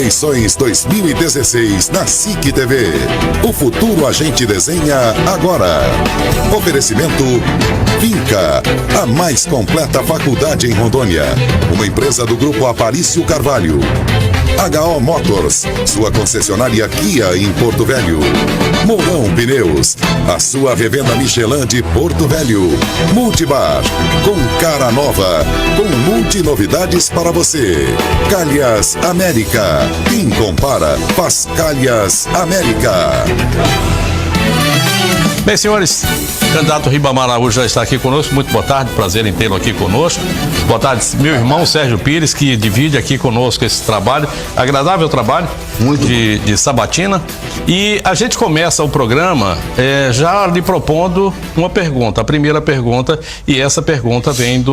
Eleições 2016 na SIC TV. O futuro a gente desenha agora. Oferecimento Vinca, a mais completa faculdade em Rondônia. Uma empresa do Grupo Aparício Carvalho. HO Motors, sua concessionária Kia em Porto Velho. Mourão Pneus, a sua revenda Michelin de Porto Velho. Multibar, com cara nova, com multinovidades para você. Calhas América, quem compara faz Calhas América. Bem, senhores, o candidato Ribamar Araújo já está aqui conosco. Muito boa tarde, prazer em tê-lo aqui conosco. Boa tarde, meu irmão Sérgio Pires, que divide aqui conosco esse trabalho, agradável trabalho de sabatina. E a gente começa o programa já lhe propondo uma pergunta, a primeira pergunta, e essa pergunta vem de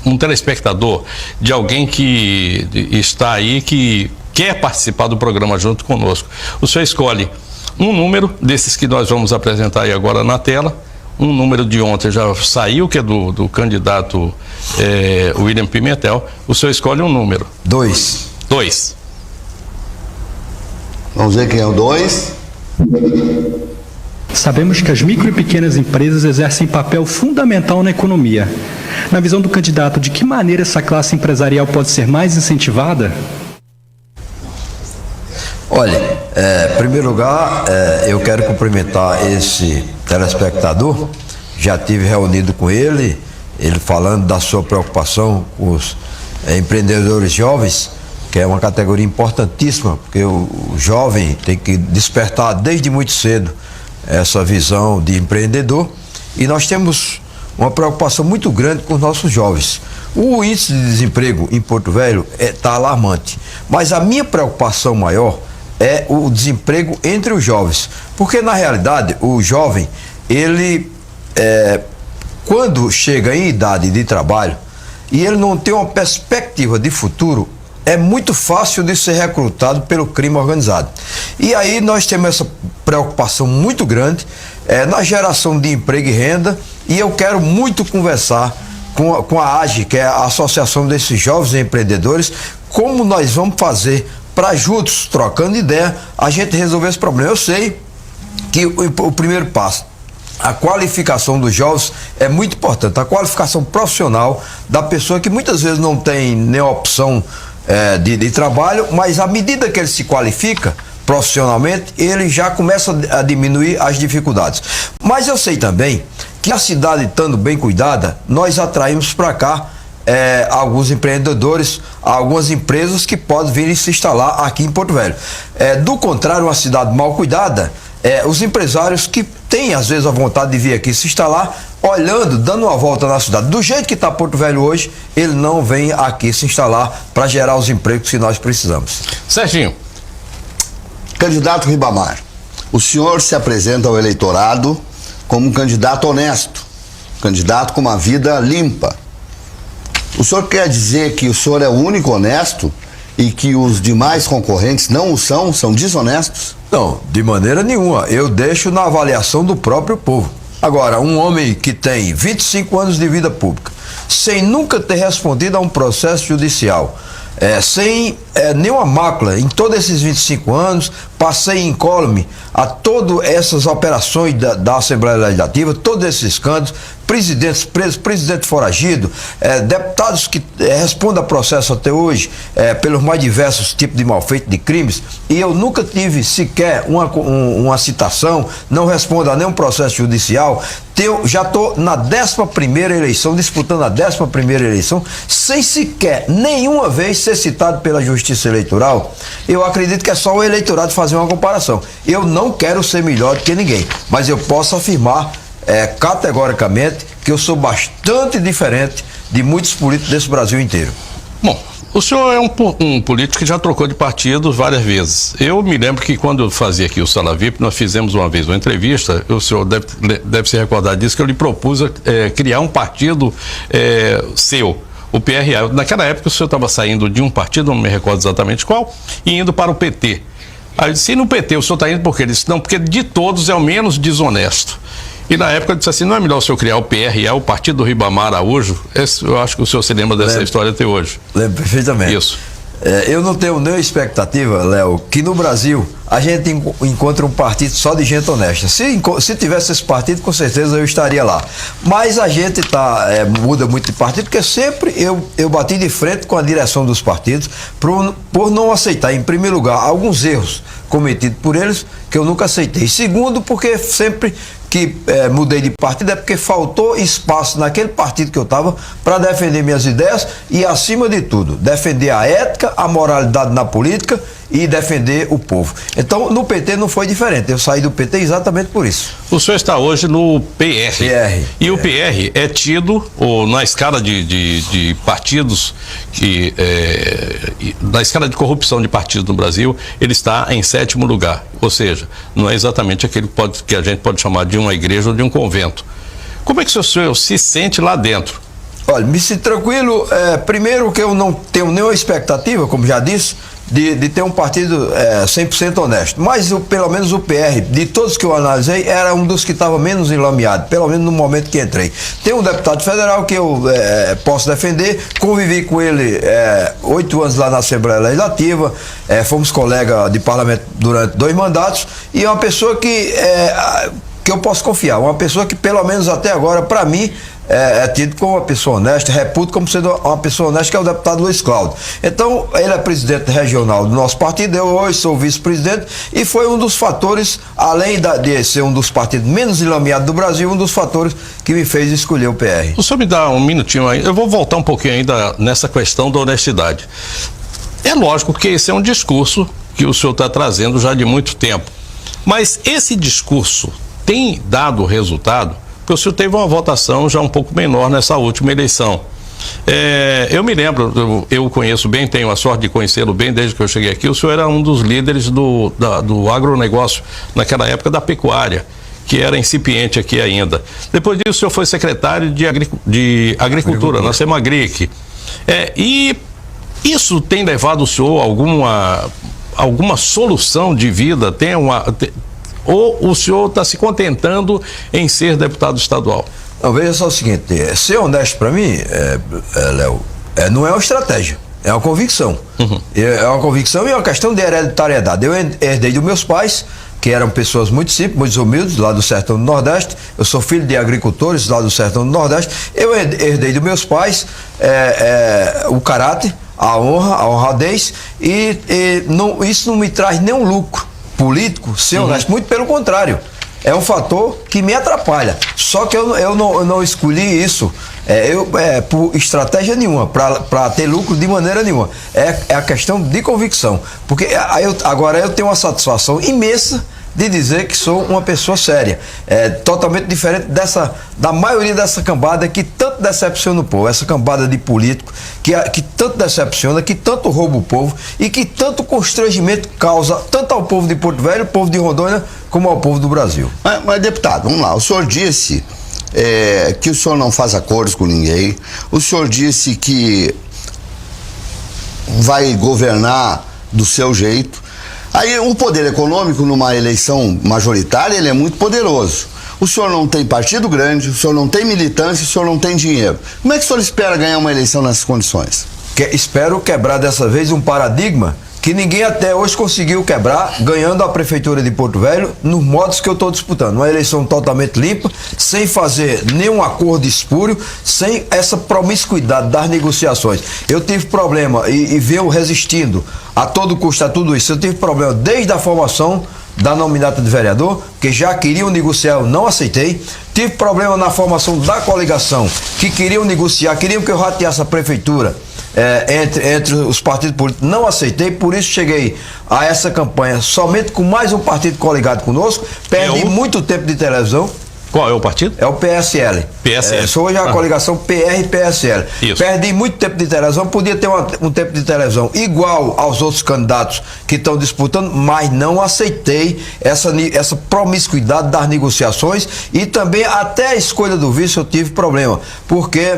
um telespectador, de alguém que está aí, que quer participar do programa junto conosco. O senhor escolhe um número desses que nós vamos apresentar aí agora na tela. Um número de ontem já saiu, que é do candidato William Pimentel. O senhor escolhe um número. 2. Vamos ver quem é o 2. Sabemos que as micro e pequenas empresas exercem papel fundamental na economia. Na visão do candidato, de que maneira essa classe empresarial pode ser mais incentivada? Olha, em primeiro lugar, eu quero cumprimentar esse telespectador. Já tive reunido com ele falando da sua preocupação com os empreendedores jovens, que é uma categoria importantíssima, porque o jovem tem que despertar desde muito cedo essa visão de empreendedor, e nós temos uma preocupação muito grande com os nossos jovens. O índice de desemprego em Porto Velho está alarmante, mas a minha preocupação maior é o desemprego entre os jovens, porque na realidade o jovem, ele quando chega em idade de trabalho e ele não tem uma perspectiva de futuro, é muito fácil de ser recrutado pelo crime organizado. E aí nós temos essa preocupação muito grande na geração de emprego e renda, e eu quero muito conversar com a AGE, que é a Associação desses Jovens Empreendedores, como nós vamos fazer para juntos, trocando ideia, a gente resolver esse problema. Eu sei que o primeiro passo, a qualificação dos jovens é muito importante, a qualificação profissional da pessoa que muitas vezes não tem nem opção de trabalho, mas à medida que ele se qualifica profissionalmente, ele já começa a diminuir as dificuldades. Mas eu sei também que a cidade estando bem cuidada, nós atraímos para cá alguns empreendedores, algumas empresas que podem vir e se instalar aqui em Porto Velho. Do contrário, uma cidade mal cuidada, os empresários que têm às vezes a vontade de vir aqui se instalar, olhando, dando uma volta na cidade, do jeito que está Porto Velho hoje, ele não vem aqui se instalar para gerar os empregos que nós precisamos. Serginho. Candidato Ribamar, o senhor se apresenta ao eleitorado como um candidato honesto, candidato com uma vida limpa. O senhor quer dizer que o senhor é o único honesto e que os demais concorrentes não o são desonestos? Não, de maneira nenhuma. Eu deixo na avaliação do próprio povo. Agora, um homem que tem 25 anos de vida pública, sem nunca ter respondido a um processo judicial, sem nenhuma mácula em todos esses 25 anos, passei incólume a todas essas operações da Assembleia Legislativa, todos esses escândalos, presidentes presos, presidente foragido, deputados que respondem a processo até hoje pelos mais diversos tipos de malfeitos, de crimes, e eu nunca tive sequer uma citação, não respondo a nenhum processo judicial. Já estou na 11ª eleição, disputando a 11ª eleição, sem sequer nenhuma vez ser citado pela Justiça Eleitoral. Eu acredito que é só o eleitorado fazer uma comparação. Eu não quero ser melhor do que ninguém, mas eu posso afirmar categoricamente que eu sou bastante diferente de muitos políticos desse Brasil inteiro. Bom, o senhor é um político que já trocou de partido várias vezes. Eu me lembro que quando eu fazia aqui o Sala VIP, nós fizemos uma vez uma entrevista, o senhor deve se recordar disso, que eu lhe propus criar um partido seu, o PRA. Naquela época o senhor estava saindo de um partido, não me recordo exatamente qual, e indo para o PT. Aí eu disse, e no PT o senhor está indo por quê? Ele disse, não, porque de todos é o menos desonesto. E na época eu disse assim, não é melhor o senhor criar o PRA, o Partido Ribamar Araújo? Eu acho que o senhor se lembra dessa história até hoje. Lembro perfeitamente. Isso. Eu não tenho nenhuma expectativa, Léo, que no Brasil a gente encontre um partido só de gente honesta. Se tivesse esse partido, com certeza eu estaria lá. Mas a gente muda muito de partido, porque sempre eu bati de frente com a direção dos partidos por não aceitar, em primeiro lugar, alguns erros cometidos por eles, que eu nunca aceitei. Segundo, porque sempre que mudei de partido é porque faltou espaço naquele partido que eu estava para defender minhas ideias e, acima de tudo, defender a ética, a moralidade na política e defender o povo. Então, no PT não foi diferente. Eu saí do PT exatamente por isso. O senhor está hoje no PR. E o PR é tido, na escala de partidos, na escala de corrupção de partidos no Brasil, ele está em 7º lugar. Ou seja, não é exatamente aquele que a gente pode chamar de uma igreja ou de um convento. Como é que o senhor se sente lá dentro? Olha, me sinto tranquilo. Primeiro que eu não tenho nenhuma expectativa, como já disse, de ter um partido 100% honesto. Mas pelo menos o PR, de todos que eu analisei, era um dos que estava menos enlameado, pelo menos no momento que entrei. Tem um deputado federal que eu posso defender, convivi com ele 8 anos lá na Assembleia Legislativa, fomos colegas de parlamento durante 2 mandatos, e é uma pessoa que eu posso confiar, uma pessoa que pelo menos até agora, para mim, é tido como uma pessoa honesta, reputo como sendo uma pessoa honesta, que é o deputado Luiz Cláudio. Então, ele é presidente regional do nosso partido, eu hoje sou vice-presidente, e foi um dos fatores, além de ser um dos partidos menos enlameados do Brasil, um dos fatores que me fez escolher o PR. O senhor me dá um minutinho aí, eu vou voltar um pouquinho ainda nessa questão da honestidade. É lógico que esse é um discurso que o senhor está trazendo já de muito tempo, mas esse discurso tem dado resultado? Porque o senhor teve uma votação já um pouco menor nessa última eleição. Eu me lembro, eu conheço bem, tenho a sorte de conhecê-lo bem desde que eu cheguei aqui. O senhor era um dos líderes do agronegócio, naquela época da pecuária, que era incipiente aqui ainda. Depois disso, o senhor foi secretário de Agricultura, na Semagric. E isso tem levado o senhor a alguma solução de vida? Ou o senhor está se contentando em ser deputado estadual? Não, veja só o seguinte, ser honesto para mim, Léo, não é uma estratégia, é uma convicção. Uhum. É uma convicção e é uma questão de hereditariedade. Eu herdei dos meus pais, que eram pessoas muito simples, muito humildes, lá do sertão do Nordeste. Eu sou filho de agricultores lá do sertão do Nordeste. Eu herdei dos meus pais o caráter, a honra, a honradez, e isso não me traz nenhum lucro político, ser honesto, muito pelo contrário, é um fator que me atrapalha. Só que eu não escolhi isso por estratégia nenhuma, para ter lucro de maneira nenhuma. É a questão de convicção, porque agora eu tenho uma satisfação imensa de dizer que sou uma pessoa séria, totalmente diferente da maioria dessa cambada que tanto decepciona o povo, essa cambada de político que tanto decepciona, que tanto rouba o povo e que tanto constrangimento causa tanto ao povo de Porto Velho, povo de Rondônia, como ao povo do Brasil. Mas deputado, vamos lá, o senhor disse que o senhor não faz acordos com ninguém, o senhor disse que vai governar do seu jeito. Aí o poder econômico numa eleição majoritária, ele é muito poderoso. O senhor não tem partido grande, o senhor não tem militância, o senhor não tem dinheiro. Como é que o senhor espera ganhar uma eleição nessas condições? Espero quebrar dessa vez um paradigma que ninguém até hoje conseguiu quebrar, ganhando a Prefeitura de Porto Velho nos modos que eu estou disputando. Uma eleição totalmente limpa, sem fazer nenhum acordo espúrio, sem essa promiscuidade das negociações. Eu tive problema e venho resistindo a todo custo a tudo isso. Eu tive problema desde a formação da nominata de vereador, que já queriam negociar, eu não aceitei. Tive problema na formação da coligação, que queriam negociar, queriam que eu rateasse a prefeitura entre os partidos políticos, não aceitei, por isso cheguei a essa campanha somente com mais um partido coligado conosco, perdi muito tempo de televisão. Qual é o partido? É o PSL. PSL. Sou hoje a coligação PR e PSL. Isso. Perdi muito tempo de televisão, podia ter um tempo de televisão igual aos outros candidatos que estão disputando, mas não aceitei essa promiscuidade das negociações e também até a escolha do vice eu tive problema, porque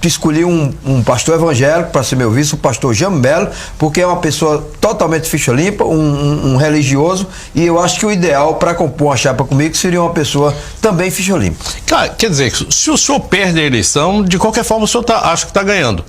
escolhi um pastor evangélico para ser meu vice, o pastor Jambelo, porque é uma pessoa totalmente ficha limpa, um religioso, e eu acho que o ideal para compor uma chapa comigo seria uma pessoa também ficha limpa. Cara, quer dizer, se o senhor perde a eleição, de qualquer forma o senhor acha que está ganhando.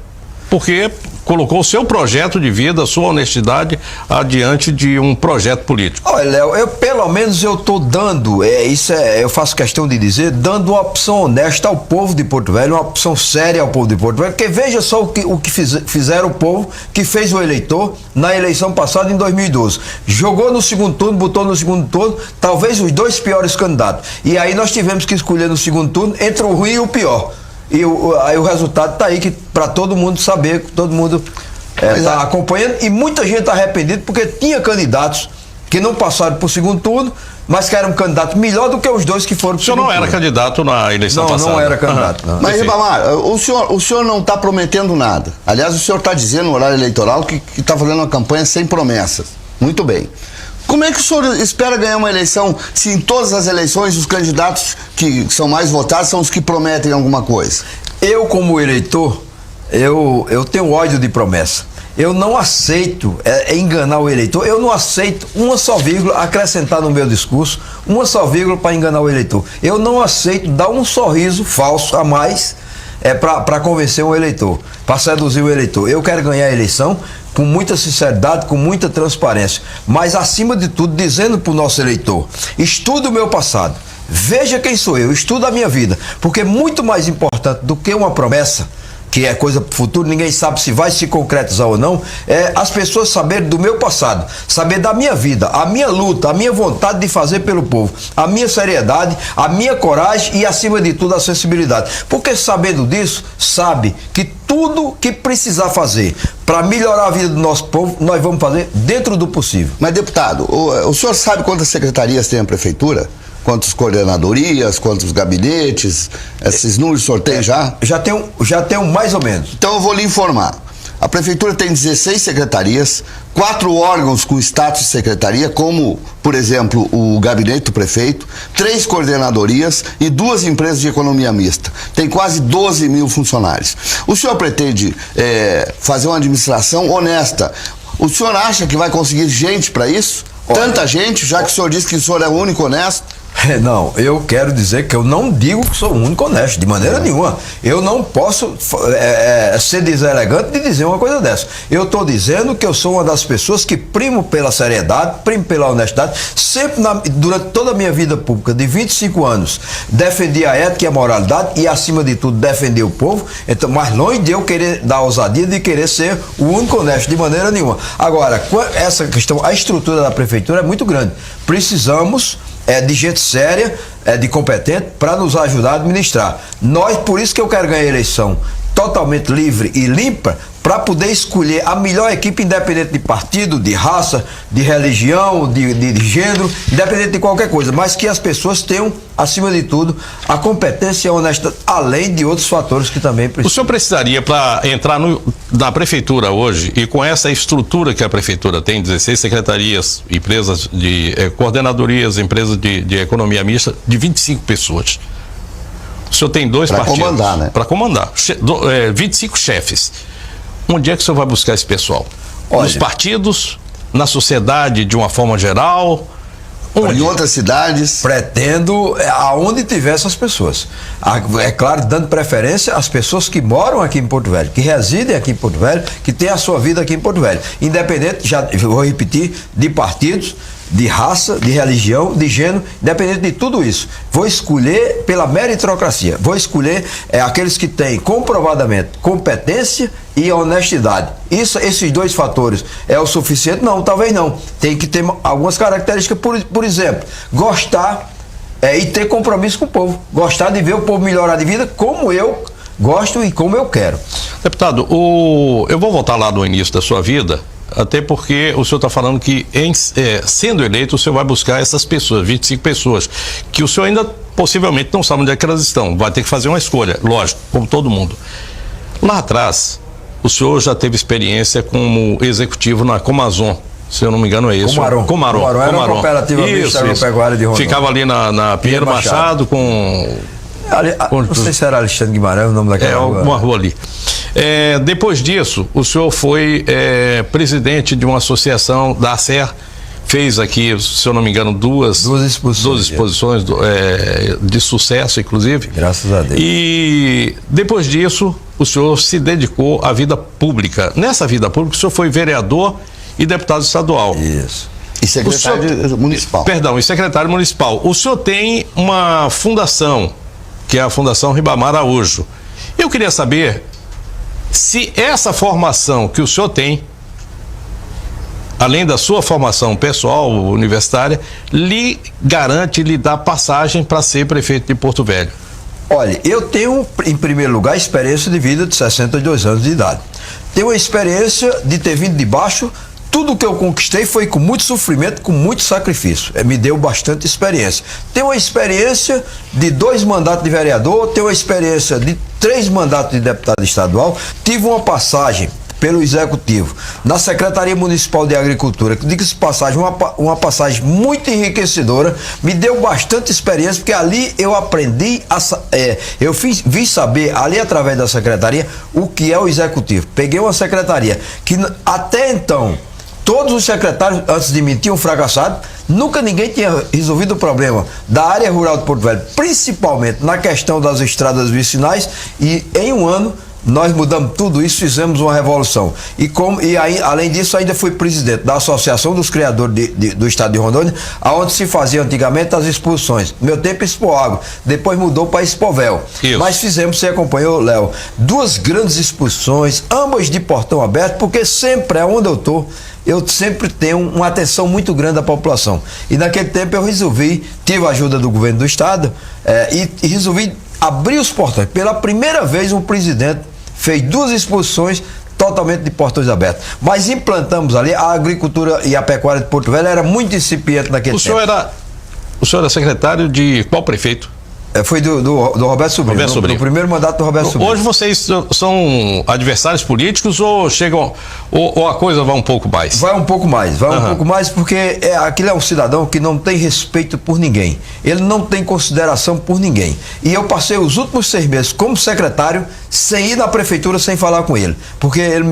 Porque colocou o seu projeto de vida, a sua honestidade adiante de um projeto político. Olha, Léo, pelo menos eu estou dando, eu faço questão de dizer, dando uma opção honesta ao povo de Porto Velho, uma opção séria ao povo de Porto Velho, porque veja só o que fizeram o povo que fez o eleitor na eleição passada em 2012. Jogou no segundo turno, botou no segundo turno, talvez os dois piores candidatos. E aí nós tivemos que escolher no segundo turno entre o ruim e o pior. E aí o resultado está aí, que para todo mundo saber, todo mundo está acompanhando, e muita gente está arrependida porque tinha candidatos que não passaram para o segundo turno, mas que eram candidatos melhor do que os dois que foram para o segundo turno. O senhor não era candidato na eleição passada? Não era candidato. Não. Mas, Ribamar, o senhor não está prometendo nada. Aliás, o senhor está dizendo no horário eleitoral que está fazendo uma campanha sem promessas. Muito bem. Como é que o senhor espera ganhar uma eleição se em todas as eleições os candidatos que são mais votados são os que prometem alguma coisa? Eu, como eleitor, eu tenho ódio de promessa. Eu não aceito enganar o eleitor. Eu não aceito uma só vírgula acrescentar no meu discurso, uma só vírgula para enganar o eleitor. Eu não aceito dar um sorriso falso a mais para convencer um eleitor, para seduzir o eleitor. Eu quero ganhar a eleição com muita sinceridade, com muita transparência, mas acima de tudo dizendo para o nosso eleitor: estude o meu passado, veja quem sou eu, estude a minha vida, porque muito mais importante do que uma promessa, que é coisa para o futuro, ninguém sabe se vai se concretizar ou não, é as pessoas saberem do meu passado, saber da minha vida, a minha luta, a minha vontade de fazer pelo povo, a minha seriedade, a minha coragem e, acima de tudo, a sensibilidade. Porque sabendo disso, sabe que tudo que precisar fazer para melhorar a vida do nosso povo, nós vamos fazer dentro do possível. Mas, deputado, o senhor sabe quantas secretarias tem a prefeitura? Quantas coordenadorias, quantos gabinetes? Esses números o senhor tem já? Já tenho mais ou menos. Então eu vou lhe informar. A prefeitura tem 16 secretarias, 4 órgãos com status de secretaria, como, por exemplo, o gabinete do prefeito, 3 coordenadorias e 2 empresas de economia mista. Tem quase 12 mil funcionários. O senhor pretende fazer uma administração honesta. O senhor acha que vai conseguir gente para isso? Tanta gente, já que o senhor disse que o senhor é o único honesto? Não, eu quero dizer que eu não digo que sou o único honesto, de maneira nenhuma. Eu não posso ser deselegante de dizer uma coisa dessa. Eu estou dizendo que eu sou uma das pessoas que primo pela seriedade, primo pela honestidade. Sempre, durante toda a minha vida pública, de 25 anos, defendi a ética e a moralidade e, acima de tudo, defendi o povo. Então, mais longe de eu querer dar ousadia de querer ser o único honesto, de maneira nenhuma. Agora, essa questão, a estrutura da prefeitura é muito grande. Precisamos de gente séria, de competente, para nos ajudar a administrar. Por isso que eu quero ganhar a eleição totalmente livre e limpa, para poder escolher a melhor equipe, independente de partido, de raça, de religião, de gênero, independente de qualquer coisa, mas que as pessoas tenham, acima de tudo, a competência e a honestidade, além de outros fatores que também precisam. O senhor precisaria, para entrar na prefeitura hoje, e com essa estrutura que a prefeitura tem, 16 secretarias, empresas de coordenadorias, empresas de economia mista, de 25 pessoas. O senhor tem 2 partidos. Para comandar, né? Para comandar. 25 chefes. Onde é que o senhor vai buscar esse pessoal? Nos partidos, na sociedade de uma forma geral? Em outras cidades? Pretendo aonde tiver essas pessoas. É claro, dando preferência às pessoas que moram aqui em Porto Velho, que residem aqui em Porto Velho, que têm a sua vida aqui em Porto Velho. Independente, já vou repetir, de partidos, de raça, de religião, de gênero, independente de tudo isso. Vou escolher pela meritocracia. Vou escolher aqueles que têm comprovadamente competência e honestidade. Esses 2 fatores é o suficiente? Não, talvez não. Tem que ter algumas características, por exemplo, gostar e ter compromisso com o povo. Gostar de ver o povo melhorar de vida como eu gosto e como eu quero. Deputado, eu vou voltar lá no início da sua vida, até porque o senhor está falando que, sendo eleito, o senhor vai buscar essas pessoas, 25 pessoas, que o senhor ainda possivelmente não sabe onde é que elas estão. Vai ter que fazer uma escolha, lógico, como todo mundo. Lá atrás, o senhor já teve experiência como executivo na Comazon, se eu não me engano é isso. Comaron. Era uma cooperativa mista agropecuária de Rondônia. Ficava ali na Pinheiro Machado com... Não sei se era Alexandre Guimarães o nome daquela rua. Uma rua ali. Depois disso, o senhor foi presidente de uma associação da ACER, fez aqui, se eu não me engano, duas exposições de sucesso, inclusive. Graças a Deus. E depois disso, o senhor se dedicou à vida pública. Nessa vida pública, o senhor foi vereador e deputado estadual. Isso. E secretário municipal. Perdão, e secretário municipal. O senhor tem uma fundação, que é a Fundação Ribamar Araújo. Eu queria saber se essa formação que o senhor tem, além da sua formação pessoal, universitária, lhe garante, lhe dá passagem para ser prefeito de Porto Velho. Olha, eu tenho, em primeiro lugar, experiência de vida de 62 anos de idade. Tenho a experiência de ter vindo de baixo. Tudo que eu conquistei foi com muito sofrimento, com muito sacrifício. Me deu bastante experiência. Tenho a experiência de 2 mandatos de vereador, tenho a experiência de 3 mandatos de deputado estadual, tive uma passagem pelo Executivo na Secretaria Municipal de Agricultura, que diga-se passagem, uma passagem muito enriquecedora, me deu bastante experiência, porque ali eu aprendi, vim saber ali através da secretaria o que é o Executivo. Peguei uma secretaria que até então todos os secretários antes de mim tinham fracassado, nunca ninguém tinha resolvido o problema da área rural de Porto Velho, principalmente na questão das estradas vicinais, e em um ano nós mudamos tudo isso, fizemos uma revolução. Além disso, ainda fui presidente da Associação dos Criadores do Estado de Rondônia, onde se fazia antigamente as exposições. Meu tempo Expoagro, depois mudou para Expovel. Mas fizemos, você acompanhou, Léo, 2 grandes exposições, ambas de portão aberto, porque sempre, onde eu sempre tenho uma atenção muito grande da população. E naquele tempo eu tive a ajuda do governo do Estado, e resolvi abrir os portões. Pela primeira vez, um presidente fez 2 exposições totalmente de portões abertos. Mas implantamos ali a agricultura e a pecuária de Porto Velho, era muito incipiente naquele tempo. O senhor era secretário de qual prefeito? Foi do Roberto Sobrinho, do primeiro mandato do Roberto Sobrinho. Hoje vocês são adversários políticos ou a coisa vai um pouco mais? Vai um pouco mais, porque aquele é um cidadão que não tem respeito por ninguém, ele não tem consideração por ninguém, e eu passei os últimos 6 meses como secretário sem ir na prefeitura, sem falar com ele, porque ele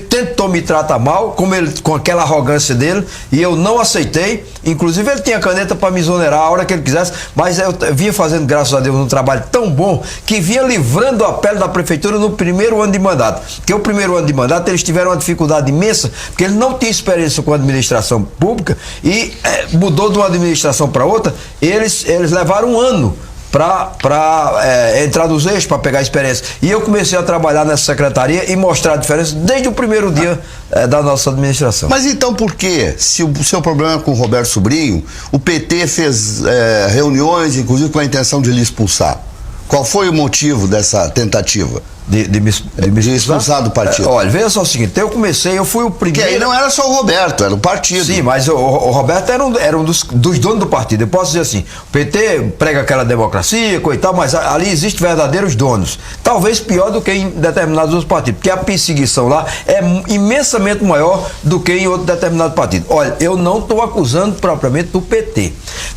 tentou me tratar mal, com aquela arrogância dele, e eu não aceitei. Inclusive ele tinha caneta para me exonerar a hora que ele quisesse, mas eu vinha fazendo, graças a Deus, um trabalho tão bom que vinha livrando a pele da prefeitura no primeiro ano de mandato. Porque o primeiro ano de mandato eles tiveram uma dificuldade imensa, porque eles não tinham experiência com a administração pública e mudou de uma administração para outra, eles levaram um ano para entrar nos eixos, para pegar a experiência. E eu comecei a trabalhar nessa secretaria e mostrar a diferença desde o primeiro dia da nossa administração. Mas então por que, se o seu problema é com o Roberto Sobrinho, o PT fez reuniões, inclusive com a intenção de lhe expulsar? Qual foi o motivo dessa tentativa? De me expulsar do partido? Olha, veja só o seguinte, eu fui o primeiro... Porque aí não era só o Roberto, era o partido. Sim, mas o Roberto era um dos donos do partido. Eu posso dizer assim, o PT prega aquela democracia, coitado, mas ali existem verdadeiros donos. Talvez pior do que em determinados outros partidos, porque a perseguição lá é imensamente maior do que em outro determinado partido. Olha, eu não estou acusando propriamente do PT.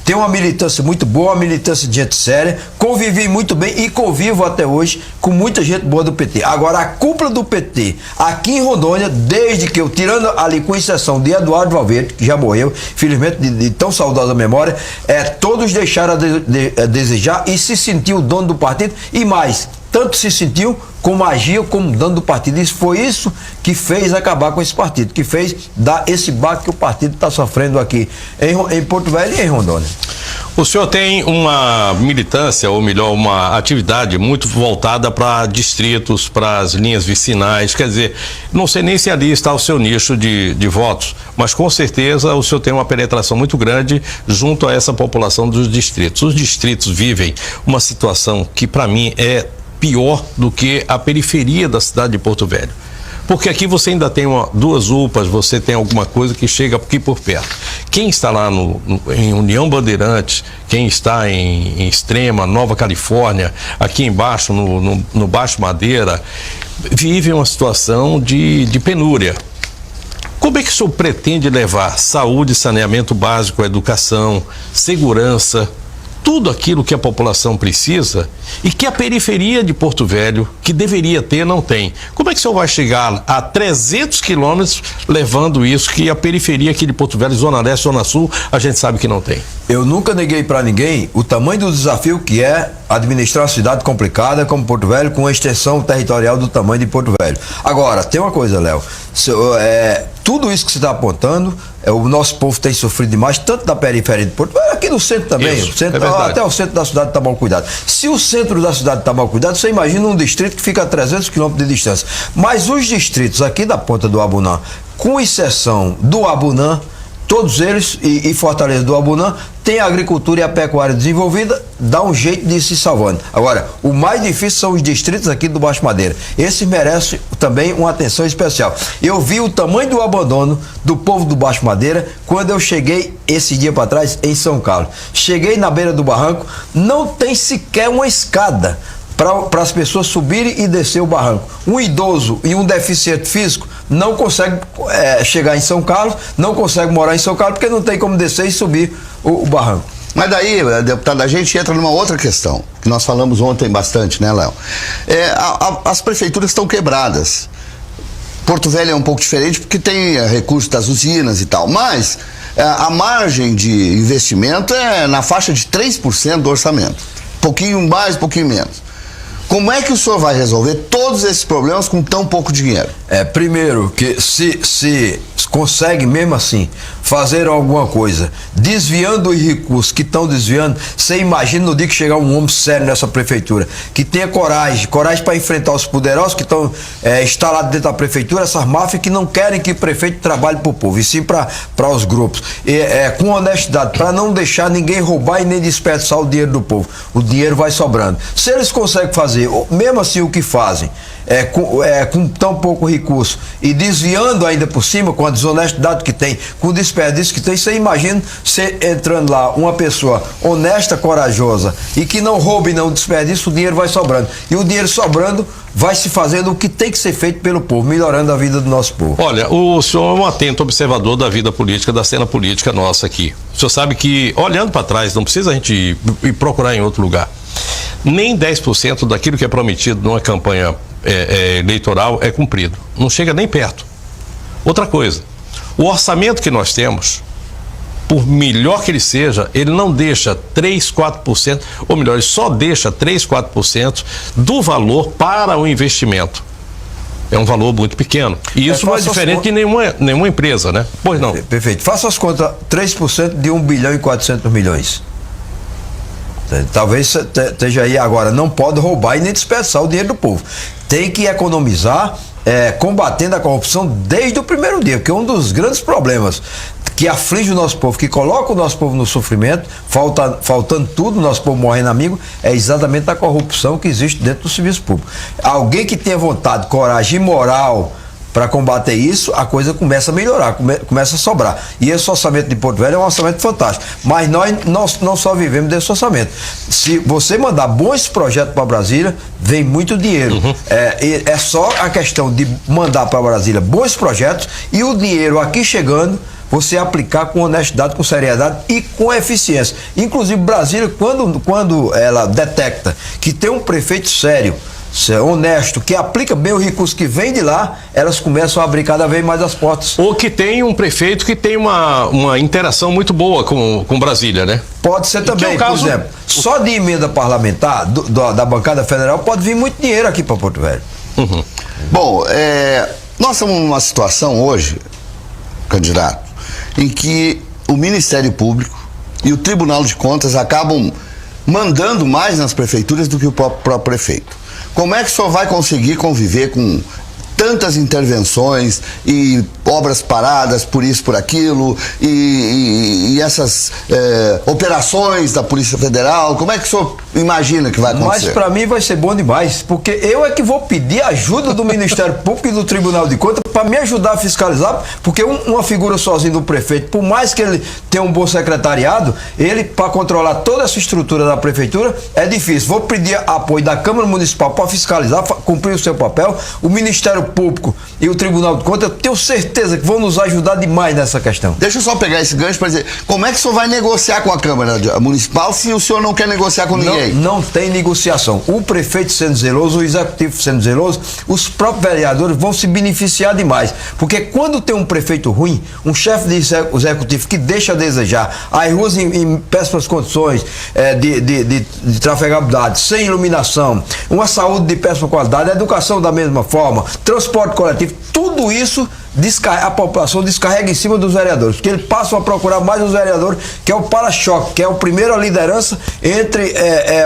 Tem uma militância muito boa, uma militância de gente séria, convivi muito bem e convivo até hoje com muita gente boa do PT. Agora, a cúpula do PT aqui em Rondônia, desde que eu, tirando ali com exceção de Eduardo Valverde, que já morreu, infelizmente de tão saudosa memória, todos deixaram a desejar e se sentiu dono do partido, e mais, tanto se sentiu como agiu como dono do partido. Isso foi isso que fez acabar com esse partido, que fez dar esse baque que o partido está sofrendo aqui em Porto Velho e em Rondônia. O senhor tem uma militância, ou melhor, uma atividade muito voltada para distritos, para as linhas vicinais, quer dizer, não sei nem se ali está o seu nicho de votos, mas com certeza o senhor tem uma penetração muito grande junto a essa população dos distritos. Os distritos vivem uma situação que para mim é pior do que a periferia da cidade de Porto Velho. Porque aqui você ainda tem 2 UPAs, você tem alguma coisa que chega aqui por perto. Quem está lá em União Bandeirantes, quem está em Extrema, Nova Califórnia, aqui embaixo, no Baixo Madeira, vive uma situação de penúria. Como é que o senhor pretende levar saúde, saneamento básico, educação, segurança, tudo aquilo que a população precisa e que a periferia de Porto Velho, que deveria ter, não tem. Como é que o senhor vai chegar a 300 quilômetros levando isso que a periferia aqui de Porto Velho, Zona Leste, Zona Sul, a gente sabe que não tem? Eu nunca neguei para ninguém o tamanho do desafio que é administrar uma cidade complicada como Porto Velho, com uma extensão territorial do tamanho de Porto Velho. Agora, tem uma coisa, Léo, tudo isso que você está apontando, o nosso povo tem sofrido demais, tanto da periferia de Porto Velho, aqui no centro também, isso, o centro, é até o centro da cidade está mal cuidado. Se o centro da cidade está mal cuidado, você imagina um distrito que fica a 300 quilômetros de distância. Mas os distritos aqui da ponta do Abunã, com exceção do Abunã, todos eles, e Fortaleza do Abunã, tem a agricultura e a pecuária desenvolvida, dá um jeito de se salvando. Agora, o mais difícil são os distritos aqui do Baixo Madeira. Esse merece também uma atenção especial. Eu vi o tamanho do abandono do povo do Baixo Madeira quando eu cheguei esse dia para trás em São Carlos. Cheguei na beira do barranco, não tem sequer uma escada para as pessoas subirem e descer o barranco. Um idoso e um deficiente físico não consegue chegar em São Carlos, não consegue morar em São Carlos, porque não tem como descer e subir o barranco. Mas daí, deputado, a gente entra numa outra questão, que nós falamos ontem bastante, né, Léo? As prefeituras estão quebradas. Porto Velho é um pouco diferente porque tem recursos das usinas e tal, mas a margem de investimento é na faixa de 3% do orçamento. Pouquinho mais, pouquinho menos. Como é que o senhor vai resolver todos esses problemas com tão pouco dinheiro? Primeiro, que se consegue mesmo assim fazer alguma coisa, desviando os recursos que estão desviando, você imagina no dia que chegar um homem sério nessa prefeitura, que tenha coragem para enfrentar os poderosos que estão instalados dentro da prefeitura, essas máfias que não querem que o prefeito trabalhe para o povo, e sim para os grupos, com honestidade, para não deixar ninguém roubar e nem desperdiçar o dinheiro do povo. O dinheiro vai sobrando. Se eles conseguem fazer, mesmo assim o que fazem, com tão pouco recurso e desviando ainda por cima, com a desonestidade que tem, com o desperdício que tem, você imagina você entrando lá, uma pessoa honesta, corajosa e que não rouba e não desperdiça, o dinheiro vai sobrando. E o dinheiro sobrando vai se fazendo o que tem que ser feito pelo povo, melhorando a vida do nosso povo. Olha, o senhor é um atento observador da vida política, da cena política nossa aqui. O senhor sabe que, olhando para trás, não precisa a gente ir procurar em outro lugar. Nem 10% daquilo que é prometido numa campanha eleitoral é cumprido. Não chega nem perto. Outra coisa, o orçamento que nós temos, por melhor que ele seja, ele não deixa 3, 4%, ou melhor, ele só deixa 3, 4% do valor para o investimento. É um valor muito pequeno. E isso não é diferente de nenhuma empresa, né? Pois não. Perfeito. Faça as contas, 3% de 1 bilhão e 400 milhões. Talvez esteja aí agora, não pode roubar e nem desperdiçar o dinheiro do povo. Tem que economizar, combatendo a corrupção desde o primeiro dia, porque um dos grandes problemas que aflige o nosso povo, que coloca o nosso povo no sofrimento, faltando tudo, o nosso povo morrendo amigo, é exatamente a corrupção que existe dentro do serviço público. Alguém que tenha vontade, coragem e moral para combater isso, a coisa começa a melhorar, começa a sobrar. E esse orçamento de Porto Velho é um orçamento fantástico. Mas nós não só vivemos desse orçamento. Se você mandar bons projetos para Brasília, vem muito dinheiro. Uhum. É só a questão de mandar para Brasília bons projetos e o dinheiro aqui chegando, você aplicar com honestidade, com seriedade e com eficiência. Inclusive, Brasília, quando ela detecta que tem um prefeito sério, honesto, que aplica bem o recurso que vem de lá, elas começam a abrir cada vez mais as portas. Ou que tem um prefeito que tem uma interação muito boa com Brasília, né? Pode ser também, por exemplo, só de emenda parlamentar da bancada federal pode vir muito dinheiro aqui para Porto Velho. Uhum. Bom, nós estamos numa situação hoje, candidato, em que o Ministério Público e o Tribunal de Contas acabam mandando mais nas prefeituras do que o próprio prefeito. Como é que o senhor vai conseguir conviver com tantas intervenções e obras paradas por isso, por aquilo, e essas operações da Polícia Federal? Como é que o senhor imagina que vai acontecer? Mas para mim vai ser bom demais, porque eu é que vou pedir ajuda do Ministério Público e do Tribunal de Contas para me ajudar a fiscalizar, porque uma figura sozinha do prefeito, por mais que ele tenha um bom secretariado, ele, para controlar toda essa estrutura da prefeitura, é difícil. Vou pedir apoio da Câmara Municipal para fiscalizar, cumprir o seu papel, o Ministério Público e o Tribunal de Contas, eu tenho certeza que vão nos ajudar demais nessa questão. Deixa eu só pegar esse gancho para dizer, como é que o senhor vai negociar com a Câmara Municipal se o senhor não quer negociar com ninguém? Não tem negociação. O prefeito sendo zeloso, o executivo sendo zeloso, os próprios vereadores vão se beneficiar demais. Porque quando tem um prefeito ruim, um chefe de executivo que deixa a desejar, as ruas em péssimas condições de trafegabilidade, sem iluminação, uma saúde de péssima qualidade, a educação da mesma forma, transporte coletivo, tudo isso a população descarrega em cima dos vereadores, porque eles passam a procurar mais os vereadores, que é o para-choque, que é a primeira liderança entre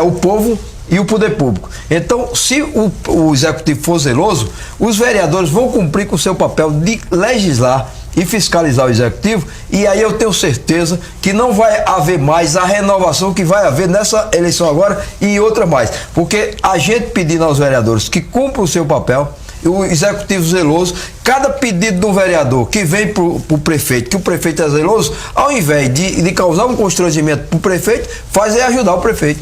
o povo e o poder público. Então, se o executivo for zeloso, os vereadores vão cumprir com o seu papel de legislar e fiscalizar o executivo, e aí eu tenho certeza que não vai haver mais a renovação que vai haver nessa eleição agora e outra mais, porque a gente pedindo aos vereadores que cumpram o seu papel, o executivo zeloso, cada pedido do vereador que vem para o prefeito, que o prefeito é zeloso, ao invés de causar um constrangimento para o prefeito, faz ajudar o prefeito.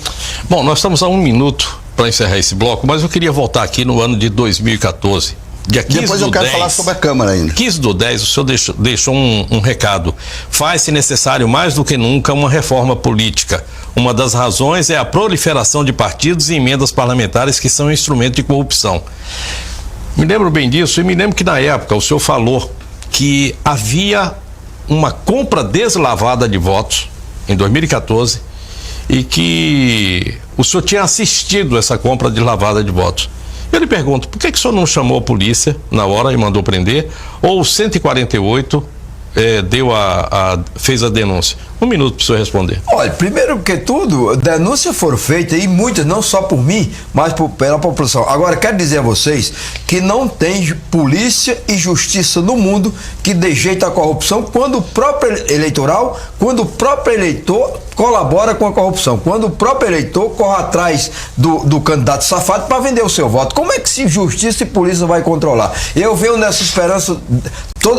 Bom, nós estamos a 1 minuto para encerrar esse bloco, mas eu queria voltar aqui no ano de 2014. Dia 15 Depois eu quero falar sobre a Câmara ainda. 15/10, o senhor deixou um recado. Faz-se necessário mais do que nunca uma reforma política. Uma das razões é a proliferação de partidos e emendas parlamentares que são instrumento de corrupção. Me lembro bem disso e me lembro que na época o senhor falou que havia uma compra deslavada de votos em 2014 e que o senhor tinha assistido essa compra deslavada de votos. Eu lhe pergunto, por que o senhor não chamou a polícia na hora e mandou prender? Ou o 148 fez a denúncia? 1 minuto para o senhor responder. Olha, primeiro que tudo, denúncias foram feitas, e muitas, não só por mim, mas pela população. Agora, quero dizer a vocês que não tem polícia e justiça no mundo que dê jeito à corrupção quando o próprio eleitor colabora com a corrupção, quando o próprio eleitor corre atrás do candidato safado para vender o seu voto. Como é que se justiça e polícia vai controlar? Eu venho nessa esperança,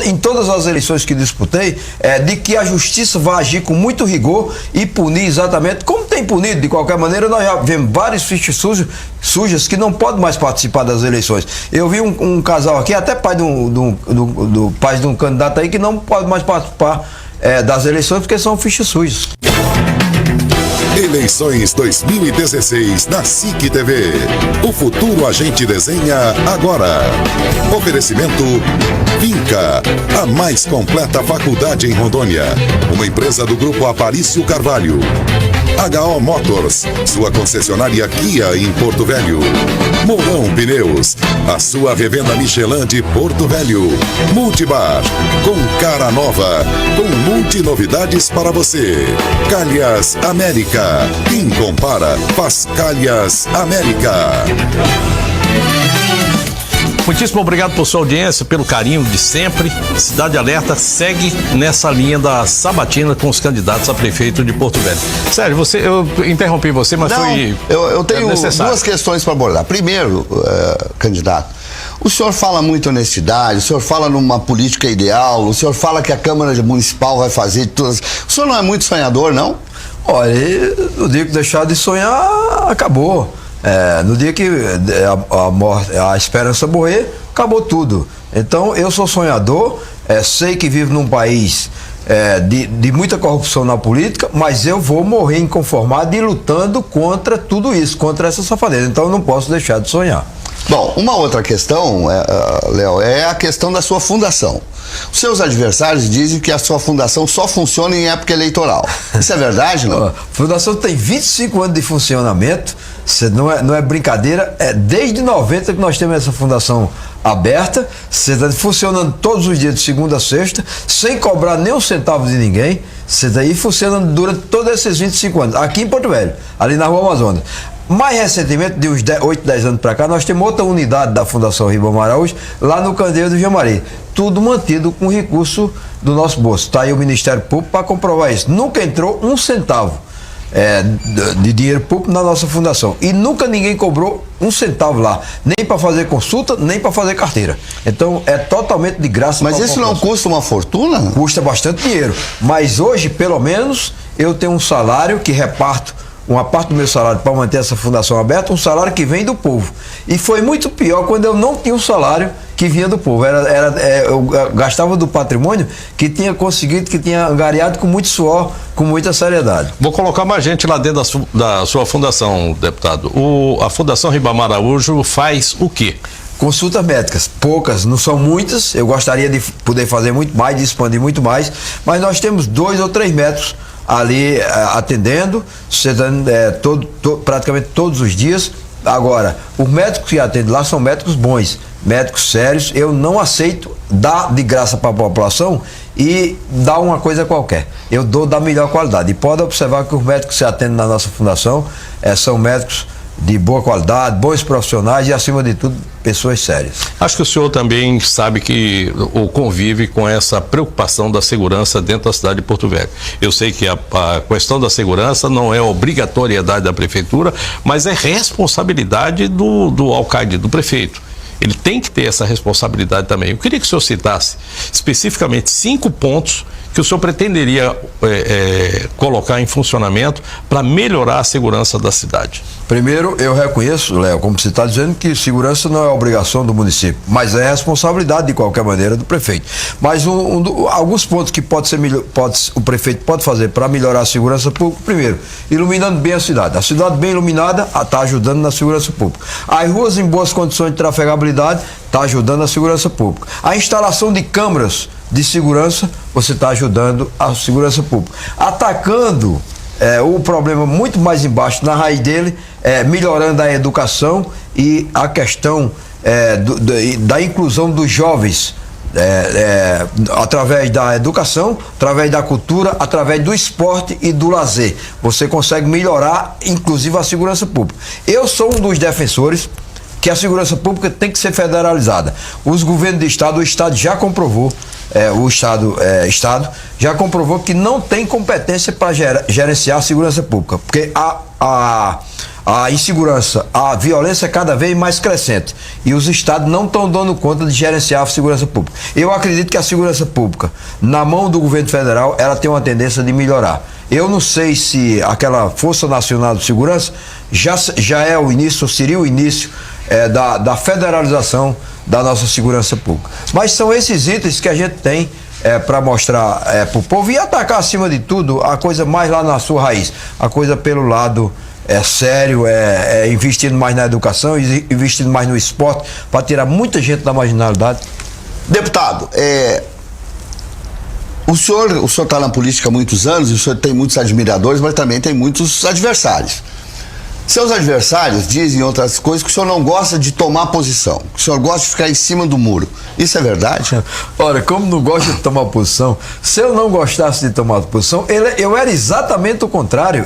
em todas as eleições que disputei, de que a justiça vai agir com muito rigor e punir exatamente como tem punido. De qualquer maneira, nós já vemos várias fichas sujas que não podem mais participar das eleições. Eu vi um casal aqui, até pai de um candidato aí, que não pode mais participar das eleições porque são fichas sujas. Eleições 2016 na SIC TV. O futuro a gente desenha agora. Oferecimento Vinca, a mais completa faculdade em Rondônia. Uma empresa do Grupo Aparício Carvalho. HO Motors, sua concessionária Kia em Porto Velho. Mourão Pneus, a sua revenda Michelin de Porto Velho. Multibar, com cara nova, com multinovidades para você. Calhas América, quem compara faz Calhas América. Muitíssimo obrigado por sua audiência, pelo carinho de sempre. Cidade Alerta segue nessa linha da sabatina com os candidatos a prefeito de Porto Velho. Sérgio, eu interrompi você, mas eu tenho duas questões para abordar. Primeiro, candidato, o senhor fala muito honestidade, o senhor fala numa política ideal, o senhor fala que a Câmara Municipal vai fazer todas. O senhor não é muito sonhador, não? Olha, no dia que deixar de sonhar, acabou. No dia que a esperança morrer, acabou tudo. Então, eu sou sonhador, sei que vivo num país de muita corrupção na política, mas eu vou morrer inconformado e lutando contra tudo isso, contra essa safadeza. Então, eu não posso deixar de sonhar. Bom, uma outra questão, Léo, é a questão da sua fundação. Os seus adversários dizem que a sua fundação só funciona em época eleitoral. Isso é verdade, não? A fundação tem 25 anos de funcionamento, não é brincadeira, desde 90 que nós temos essa fundação aberta, funcionando todos os dias de segunda a sexta, sem cobrar nem um centavo de ninguém, e funcionando durante todos esses 25 anos, aqui em Porto Velho, ali na Rua Amazonas. Mais recentemente, de uns 8, 10 anos para cá, nós temos outra unidade da Fundação Ribamar Araújo, lá no Candeeiro do Jamari. Tudo mantido com recurso do nosso bolso. Está aí o Ministério Público para comprovar isso. Nunca entrou um centavo de dinheiro público na nossa fundação. E nunca ninguém cobrou um centavo lá. Nem para fazer consulta, nem para fazer carteira. Então, é totalmente de graça. Mas isso não custa uma fortuna? Custa bastante dinheiro. Mas hoje, pelo menos, eu tenho um salário que reparto uma parte do meu salário para manter essa fundação aberta, um salário que vem do povo. E foi muito pior quando eu não tinha um salário que vinha do povo. Eu gastava do patrimônio que tinha conseguido, que tinha angariado com muito suor, com muita seriedade. Vou colocar mais gente lá dentro da sua fundação, deputado. A Fundação Ribamar Araújo faz o quê? Consultas médicas, poucas, não são muitas. Eu gostaria de poder fazer muito mais, de expandir muito mais, mas nós temos 2 ou 3 médicos ali atendendo, praticamente todos os dias. Agora, os médicos que atendem lá são médicos bons, médicos sérios. Eu não aceito dar de graça para a população e dar uma coisa qualquer. Eu dou da melhor qualidade. E pode observar que os médicos que se atendem na nossa fundação são médicos de boa qualidade, bons profissionais e, acima de tudo, pessoas sérias. Acho que o senhor também sabe que ou convive com essa preocupação da segurança dentro da cidade de Porto Velho. Eu sei que a questão da segurança não é obrigatoriedade da prefeitura, mas é responsabilidade do alcalde, do prefeito. Ele tem que ter essa responsabilidade também. Eu queria que o senhor citasse especificamente 5 pontos que o senhor pretenderia colocar em funcionamento para melhorar a segurança da cidade. Primeiro, eu reconheço, Léo, como você está dizendo, que segurança não é obrigação do município, mas é responsabilidade, de qualquer maneira, do prefeito. Mas alguns pontos que o prefeito pode fazer para melhorar a segurança pública: primeiro, iluminando bem a cidade. A cidade bem iluminada está ajudando na segurança pública. As ruas em boas condições de trafegabilidade está ajudando a segurança pública. A instalação de câmeras de segurança, você está ajudando a segurança pública. Atacando o problema muito mais embaixo, na raiz dele, melhorando a educação e a questão da inclusão dos jovens, através da educação, através da cultura, através do esporte e do lazer. Você consegue melhorar, inclusive, a segurança pública. Eu sou um dos defensores que a segurança pública tem que ser federalizada. Os governos de estado, o estado já comprovou, o estado já comprovou que não tem competência para gerenciar a segurança pública, porque a insegurança, a violência é cada vez mais crescente e os estados não estão dando conta de gerenciar a segurança pública. Eu acredito que a segurança pública, na mão do governo federal, ela tem uma tendência de melhorar. Eu não sei se aquela Força Nacional de Segurança já é o início, ou seria o início da federalização da nossa segurança pública. Mas são esses itens que a gente tem para mostrar para o povo e atacar, acima de tudo, a coisa mais lá na sua raiz, a coisa pelo lado sério, investindo mais na educação, investindo mais no esporte, para tirar muita gente da marginalidade. Deputado, o senhor está na política há muitos anos e o senhor tem muitos admiradores, mas também tem muitos adversários. Seus adversários dizem outras coisas, que o senhor não gosta de tomar posição, que o senhor gosta de ficar em cima do muro. Isso é verdade? Olha, como não gosto de tomar posição, se eu não gostasse de tomar posição, eu era exatamente o contrário.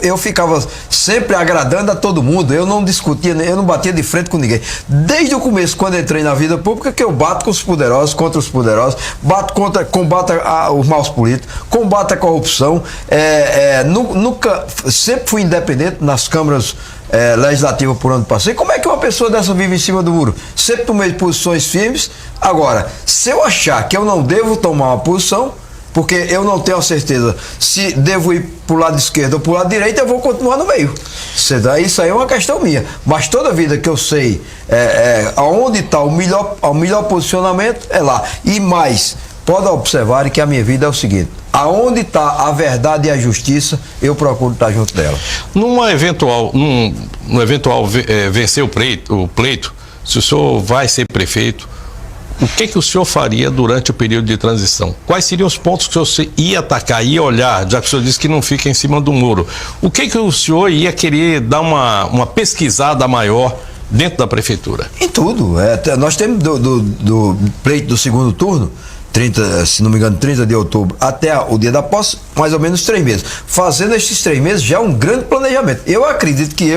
Eu ficava sempre agradando a todo mundo, eu não discutia, eu não batia de frente com ninguém. Desde o começo, quando entrei na vida pública, que eu bato com os poderosos, contra os poderosos, combato os maus políticos, combato a corrupção, nunca, sempre fui independente nas câmaras legislativa por onde passei. Como é que uma pessoa dessa vive em cima do muro? Sempre tomei posições firmes. Agora, se eu achar que eu não devo tomar uma posição, porque eu não tenho a certeza se devo ir para o lado esquerdo ou para o lado direito, eu vou continuar no meio. Isso aí é uma questão minha. Mas toda vida que eu sei aonde está o melhor posicionamento, é lá. E mais, pode observar que a minha vida é o seguinte: aonde está a verdade e a justiça, eu procuro estar junto dela. No eventual vencer o pleito, se o senhor vai ser prefeito, o que o senhor faria durante o período de transição? Quais seriam os pontos que o senhor ia atacar, ia olhar, já que o senhor disse que não fica em cima do muro? O que o senhor ia querer dar uma pesquisada maior dentro da prefeitura? Em tudo. Nós temos do pleito do segundo turno, se não me engano, 30 de outubro, até o dia da posse, mais ou menos 3 meses. Fazendo esses 3 meses já é um grande planejamento. Eu acredito que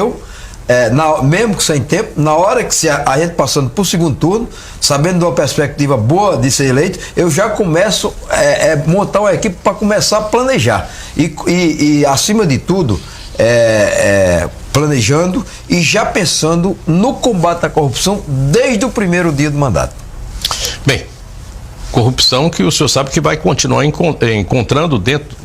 mesmo sem tempo, na hora que a gente passando para o segundo turno, sabendo de uma perspectiva boa de ser eleito, eu já começo a montar uma equipe para começar a planejar. E acima de tudo, planejando e já pensando no combate à corrupção desde o primeiro dia do mandato. Bem, Corrupção que o senhor sabe que vai continuar encontrando dentro.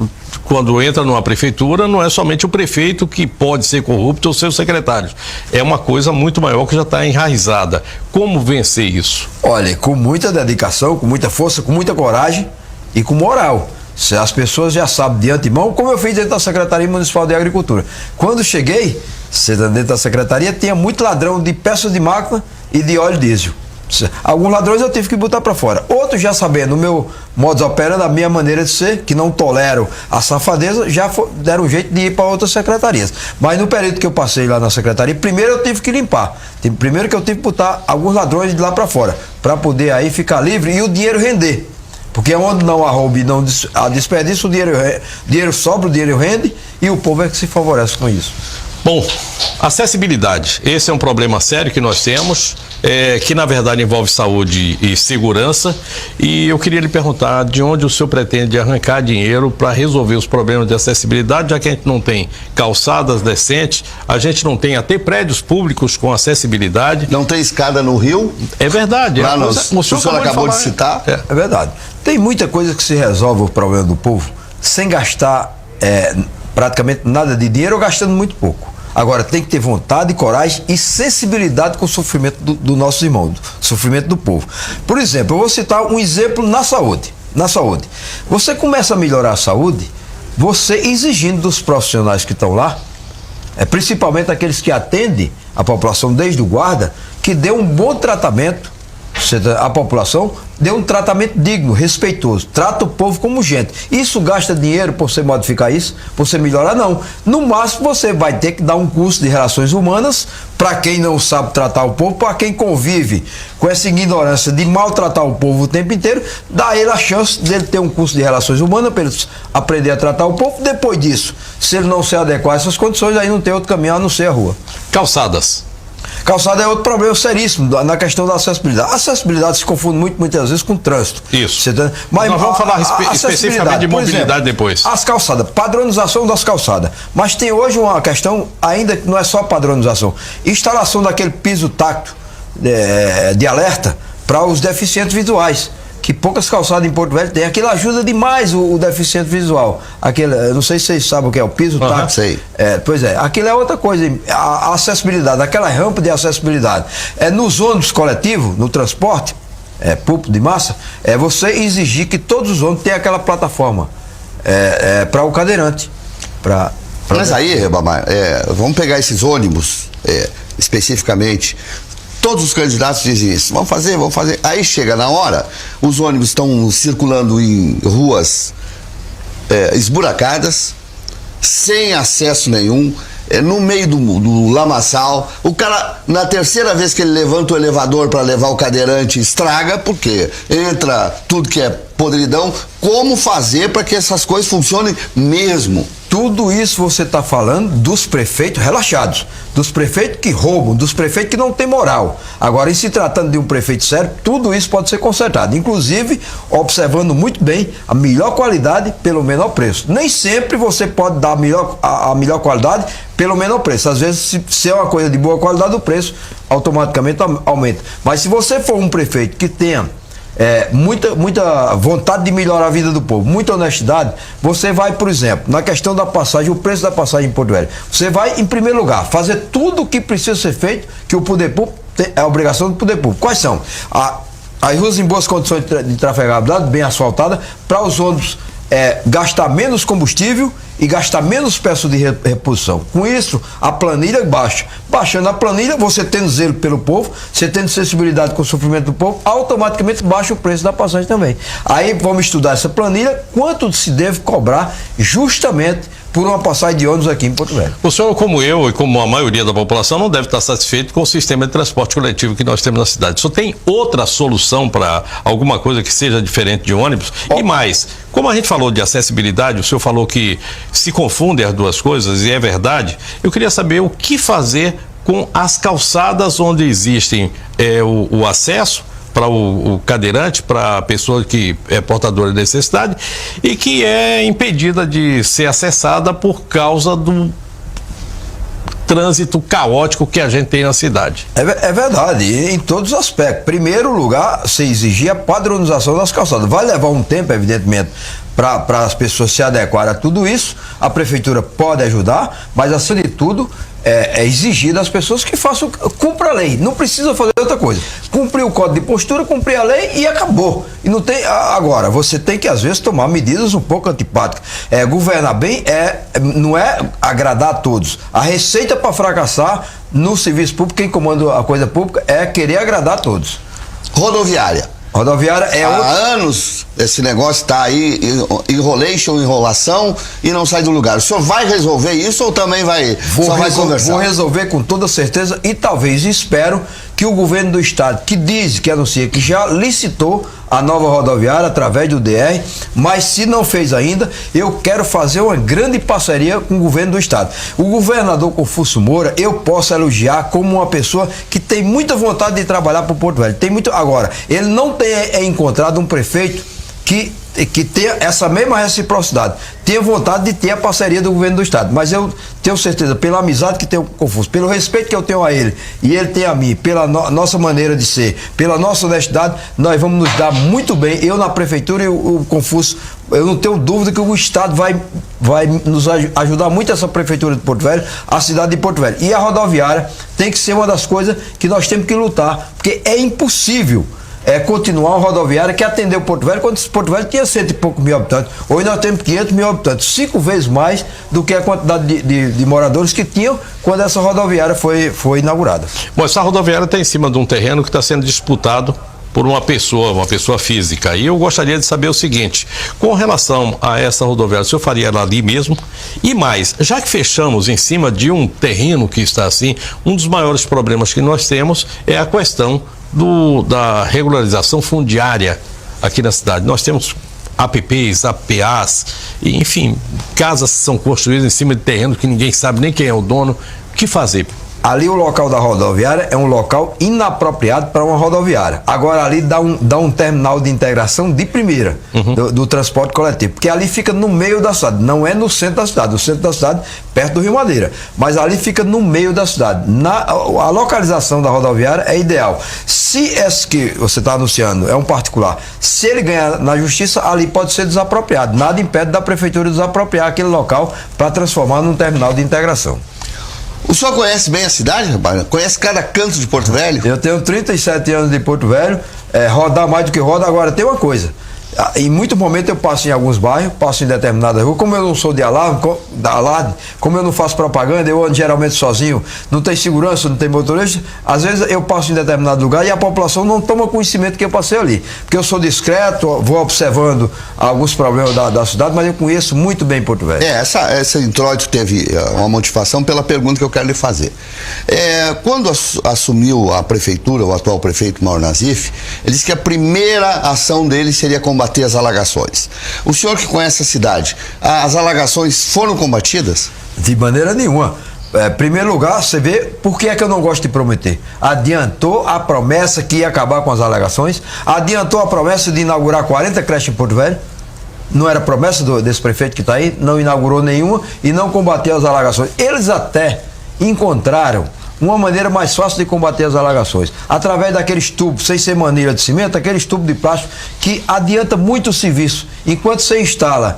Quando entra numa prefeitura, não é somente o prefeito que pode ser corrupto ou seus secretários. É uma coisa muito maior que já está enraizada. Como vencer isso? Olha, com muita dedicação, com muita força, com muita coragem e com moral. As pessoas já sabem de antemão, como eu fiz dentro da Secretaria Municipal de Agricultura. Quando cheguei, dentro da secretaria, tinha muito ladrão de peças de máquina e de óleo diesel. Alguns ladrões eu tive que botar para fora. Outros, já sabendo o meu modus operandi, a minha maneira de ser, que não tolero a safadeza, já deram um jeito de ir para outras secretarias. Mas no período que eu passei lá na secretaria, primeiro eu tive que limpar. Primeiro que eu tive que botar alguns ladrões de lá para fora, para poder aí ficar livre e o dinheiro render. Porque onde não há roubo e não há desperdício, o dinheiro sobra, o dinheiro rende e o povo é que se favorece com isso. Bom, acessibilidade. Esse é um problema sério que nós temos, que na verdade envolve saúde e segurança. E eu queria lhe perguntar de onde o senhor pretende arrancar dinheiro para resolver os problemas de acessibilidade, já que a gente não tem calçadas decentes, a gente não tem até prédios públicos com acessibilidade. Não tem escada no Rio? É verdade. Lá o senhor acabou de citar? É verdade. Tem muita coisa que se resolve o problema do povo sem gastar praticamente nada de dinheiro ou gastando muito pouco. Agora, tem que ter vontade, coragem e sensibilidade com o sofrimento do nosso irmão, do sofrimento do povo. Por exemplo, eu vou citar um exemplo na saúde. Na saúde. Você começa a melhorar a saúde, você exigindo dos profissionais que estão lá, principalmente aqueles que atendem a população desde o guarda, que dê um bom tratamento, a população dê um tratamento digno, respeitoso, trata o povo como gente. Isso gasta dinheiro para você modificar isso, para você melhorar? Não. No máximo você vai ter que dar um curso de relações humanas para quem não sabe tratar o povo, para quem convive com essa ignorância de maltratar o povo o tempo inteiro, dá ele a chance dele ter um curso de relações humanas para ele aprender a tratar o povo. Depois disso, se ele não se adequar a essas condições, aí não tem outro caminho a não ser a rua. Calçadas. Calçada é outro problema seríssimo na questão da acessibilidade. A acessibilidade se confunde muitas vezes com trânsito. Isso. Mas nós vamos falar especificamente de mobilidade depois. As calçadas, padronização das calçadas. Mas tem hoje uma questão, ainda que não é só padronização, instalação daquele piso táctil de alerta para os deficientes visuais. Que poucas calçadas em Porto Velho tem. Aquilo ajuda demais o deficiente visual. Eu não sei se vocês sabem o que é o piso táctil. Sei. Pois é, aquilo é outra coisa. A acessibilidade, aquela rampa de acessibilidade. Nos ônibus coletivos, no transporte público de massa, você exigir que todos os ônibus tenham aquela plataforma para o cadeirante. Mas aí, Ribamar, vamos pegar esses ônibus especificamente. Todos os candidatos dizem isso, vamos fazer. Aí chega na hora, os ônibus estão circulando em ruas esburacadas, sem acesso nenhum, no meio do lamaçal. O cara, na terceira vez que ele levanta o elevador para levar o cadeirante, estraga, porque entra tudo que é podridão. Como fazer para que essas coisas funcionem mesmo? Tudo isso você está falando dos prefeitos relaxados, dos prefeitos que roubam, dos prefeitos que não têm moral. Agora, em se tratando de um prefeito sério, tudo isso pode ser consertado, inclusive observando muito bem a melhor qualidade pelo menor preço. Nem sempre você pode dar a melhor qualidade pelo menor preço. Às vezes, se é uma coisa de boa qualidade, o preço automaticamente aumenta. Mas se você for um prefeito que tenha muita vontade de melhorar a vida do povo, muita honestidade, você vai, por exemplo, na questão da passagem, o preço da passagem em Porto Velho, você vai, em primeiro lugar, fazer tudo o que precisa ser feito, que o poder público é a obrigação do poder público. Quais são? As ruas em boas condições de trafegabilidade, bem asfaltadas, para os ônibus gastar menos combustível e gastar menos peças de reposição. Com isso, a planilha baixa. Baixando a planilha, você tendo zelo pelo povo, você tendo sensibilidade com o sofrimento do povo, automaticamente baixa o preço da passagem também. Aí vamos estudar essa planilha, quanto se deve cobrar justamente por uma passagem de ônibus aqui em Porto Velho. O senhor, como eu e como a maioria da população, não deve estar satisfeito com o sistema de transporte coletivo que nós temos na cidade. O senhor tem outra solução para alguma coisa que seja diferente de ônibus? E mais, como a gente falou de acessibilidade, o senhor falou que se confundem as duas coisas, e é verdade, eu queria saber o que fazer com as calçadas onde existem o acesso para o cadeirante, para a pessoa que é portadora de necessidade e que é impedida de ser acessada por causa trânsito caótico que a gente tem na cidade. É verdade, em todos os aspectos. Primeiro lugar, você exigir a padronização das calçadas. Vai levar um tempo, evidentemente, para as pessoas se adequarem a tudo isso. A prefeitura pode ajudar, mas acima de tudo é exigir das pessoas que façam, cumpra a lei. Não precisa fazer outra coisa. Cumprir o código de postura, cumprir a lei e acabou. E não tem. Agora, você tem que às vezes tomar medidas um pouco antipáticas. Governar bem não é agradar a todos. A receita para fracassar no serviço público, quem comanda a coisa pública, é querer agradar a todos. Rodoviária. Rodoviária é Há anos esse negócio está aí, enrolação e não sai do lugar. O senhor vai resolver isso ou também vai conversar? Vou resolver com toda certeza e talvez espero que o governo do estado, que anuncia que já licitou a nova rodoviária através do DR, mas se não fez ainda, eu quero fazer uma grande parceria com o governo do estado. O governador Confúcio Moura, eu posso elogiar como uma pessoa que tem muita vontade de trabalhar para o Porto Velho. Agora, ele não tem encontrado um prefeito que tenha essa mesma reciprocidade, tenha vontade de ter a parceria do governo do estado, mas eu tenho certeza, pela amizade que tenho com o Confúcio, pelo respeito que eu tenho a ele e ele tem a mim, pela nossa maneira de ser, pela nossa honestidade, nós vamos nos dar muito bem, eu na prefeitura e o Confúcio, eu não tenho dúvida que o estado vai nos ajudar muito, essa prefeitura de Porto Velho, a cidade de Porto Velho, e a rodoviária tem que ser uma das coisas que nós temos que lutar, porque é impossível continuar uma rodoviária que atendeu Porto Velho quando Porto Velho tinha 100 e poucos mil habitantes. Hoje nós temos 500 mil habitantes, 5 vezes mais do que a quantidade de moradores que tinham quando essa rodoviária foi inaugurada. Bom, essa rodoviária está em cima de um terreno que está sendo disputado por uma pessoa física. E eu gostaria de saber o seguinte, com relação a essa rodoviária, o senhor faria ela ali mesmo? E mais, já que fechamos em cima de um terreno que está assim, um dos maiores problemas que nós temos é a questão da regularização fundiária aqui na cidade. Nós temos APPs, APAs, enfim, casas que são construídas em cima de terreno que ninguém sabe nem quem é o dono. O que fazer? Ali o local da rodoviária é um local inapropriado para uma rodoviária. Agora ali dá um terminal de integração de primeira do transporte coletivo, porque ali fica no meio da cidade, não é no centro da cidade. O centro da cidade, perto do Rio Madeira, mas ali fica no meio da cidade. A localização da rodoviária é ideal. Se esse que você está anunciando é um particular, se ele ganhar na justiça, ali pode ser desapropriado. Nada impede da prefeitura desapropriar aquele local para transformar num terminal de integração. O senhor conhece bem a cidade, rapaz? Conhece cada canto de Porto Velho? Eu tenho 37 anos de Porto Velho, rodar mais do que roda. Agora, tem uma coisa, em muito momento eu passo em alguns bairros, passo em determinadas ruas, como eu não sou de alarde, como eu não faço propaganda, eu ando geralmente sozinho, não tem segurança, não tem motorista, às vezes eu passo em determinado lugar e a população não toma conhecimento que eu passei ali, porque eu sou discreto, vou observando alguns problemas da cidade, mas eu conheço muito bem Porto Velho. Essa introito teve uma motivação pela pergunta que eu quero lhe fazer. Quando assumiu a prefeitura, o atual prefeito Mauro Nazif, ele disse que a primeira ação dele seria combater as alagações. O senhor que conhece a cidade, as alagações foram combatidas? De maneira nenhuma. Primeiro lugar, você vê por que é que eu não gosto de prometer. Adiantou a promessa que ia acabar com as alagações, adiantou a promessa de inaugurar 40 creches em Porto Velho. Não era promessa desse prefeito que está aí, não inaugurou nenhuma e não combateu as alagações. Eles até encontraram uma maneira mais fácil de combater as alagações, através daqueles tubos, sem ser manilha de cimento, aqueles tubos de plástico que adianta muito o serviço. Enquanto você instala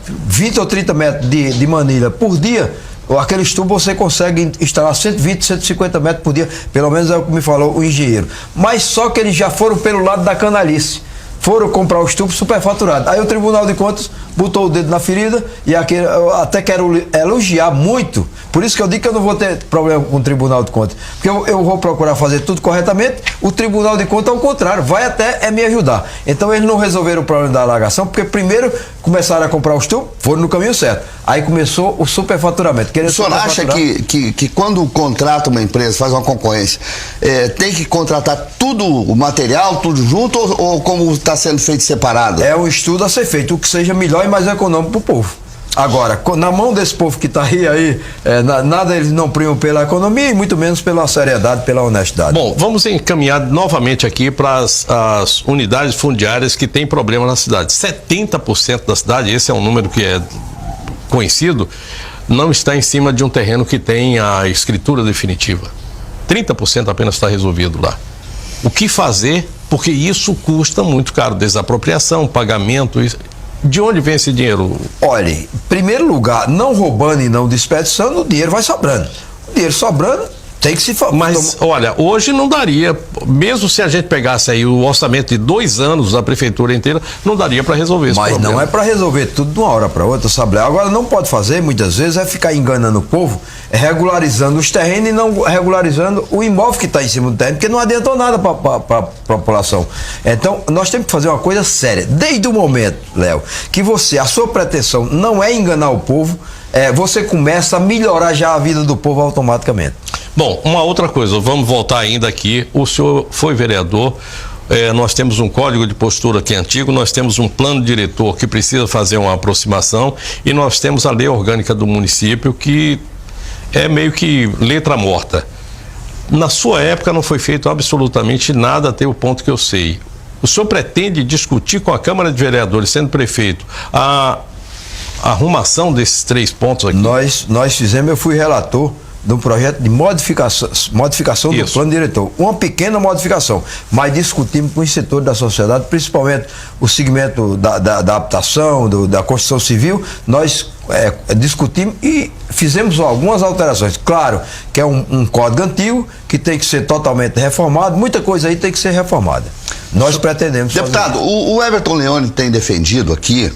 20 ou 30 metros de manilha por dia, aqueles tubos você consegue instalar 120, 150 metros por dia, pelo menos é o que me falou o engenheiro. Mas só que eles já foram pelo lado da canalice. Foram comprar os tubos superfaturados. Aí o Tribunal de Contas botou o dedo na ferida e eu até quero elogiar muito. Por isso que eu digo que eu não vou ter problema com o Tribunal de Contas. Porque eu vou procurar fazer tudo corretamente. O Tribunal de Contas, ao contrário, vai até me ajudar. Então eles não resolveram o problema da alagação, porque primeiro começaram a comprar os tubos, foram no caminho certo. Aí começou o superfaturamento. O senhor acha que quando contrata uma empresa, faz uma concorrência, tem que contratar tudo, o material, tudo junto, ou como está sendo feito separado? É um estudo a ser feito, o que seja melhor e mais econômico para o povo. Agora, na mão desse povo que está aí nada eles não primam pela economia e muito menos pela seriedade, pela honestidade. Bom, vamos encaminhar novamente aqui para as unidades fundiárias que têm problema na cidade. 70% da cidade, esse é um número que é conhecido, não está em cima de um terreno que tem a escritura definitiva. 30% apenas está resolvido lá. O que fazer? Porque isso custa muito caro. Desapropriação, pagamento. De onde vem esse dinheiro? Olha, em primeiro lugar, não roubando e não desperdiçando, o dinheiro vai sobrando. O dinheiro sobrando tem que se fazer. Mas, olha, hoje não daria, mesmo se a gente pegasse aí o orçamento de 2 anos da prefeitura inteira, não daria para resolver esse problema. Mas não é para resolver tudo de uma hora para outra, sabe? Agora, não pode fazer, muitas vezes, é ficar enganando o povo, regularizando os terrenos e não regularizando o imóvel que está em cima do terreno, porque não adiantou nada para a população. Então, nós temos que fazer uma coisa séria. Desde o momento, Léo, que a sua pretensão não é enganar o povo, você começa a melhorar já a vida do povo automaticamente. Bom, uma outra coisa, vamos voltar ainda aqui. O senhor foi vereador, nós temos um código de postura aqui antigo, nós temos um plano diretor que precisa fazer uma aproximação e nós temos a lei orgânica do município que é meio que letra morta. Na sua época não foi feito absolutamente nada até o ponto que eu sei. O senhor pretende discutir com a Câmara de Vereadores, sendo prefeito, a arrumação desses 3 pontos aqui? Nós fizemos, eu fui relator de um projeto de modificação do plano diretor. Uma pequena modificação, mas discutimos com os setores da sociedade, principalmente o segmento da habitação, da construção civil, nós discutimos e fizemos algumas alterações. Claro que é um código antigo que tem que ser totalmente reformado, muita coisa aí tem que ser reformada. Nós pretendemos Deputado, o Everton Leone tem defendido aqui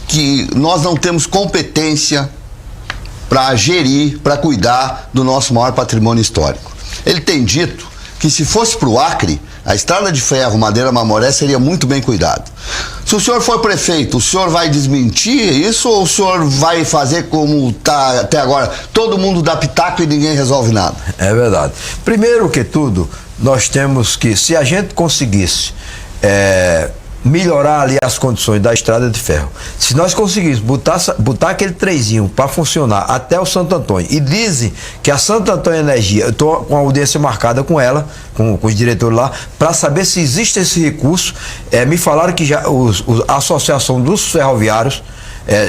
que nós não temos competência para gerir, para cuidar do nosso maior patrimônio histórico. Ele tem dito que se fosse para o Acre, a estrada de ferro Madeira Mamoré seria muito bem cuidada. Se o senhor for prefeito, o senhor vai desmentir isso ou o senhor vai fazer como está até agora? Todo mundo dá pitaco e ninguém resolve nada. É verdade. Primeiro que tudo, nós temos que, se a gente conseguisse melhorar ali as condições da estrada de ferro, se nós conseguíssemos botar aquele trenzinho para funcionar até o Santo Antônio, e dizem que a Santo Antônio Energia, eu estou com a audiência marcada com ela, com os diretores lá, para saber se existe esse recurso. Me falaram que já a Associação dos Ferroviários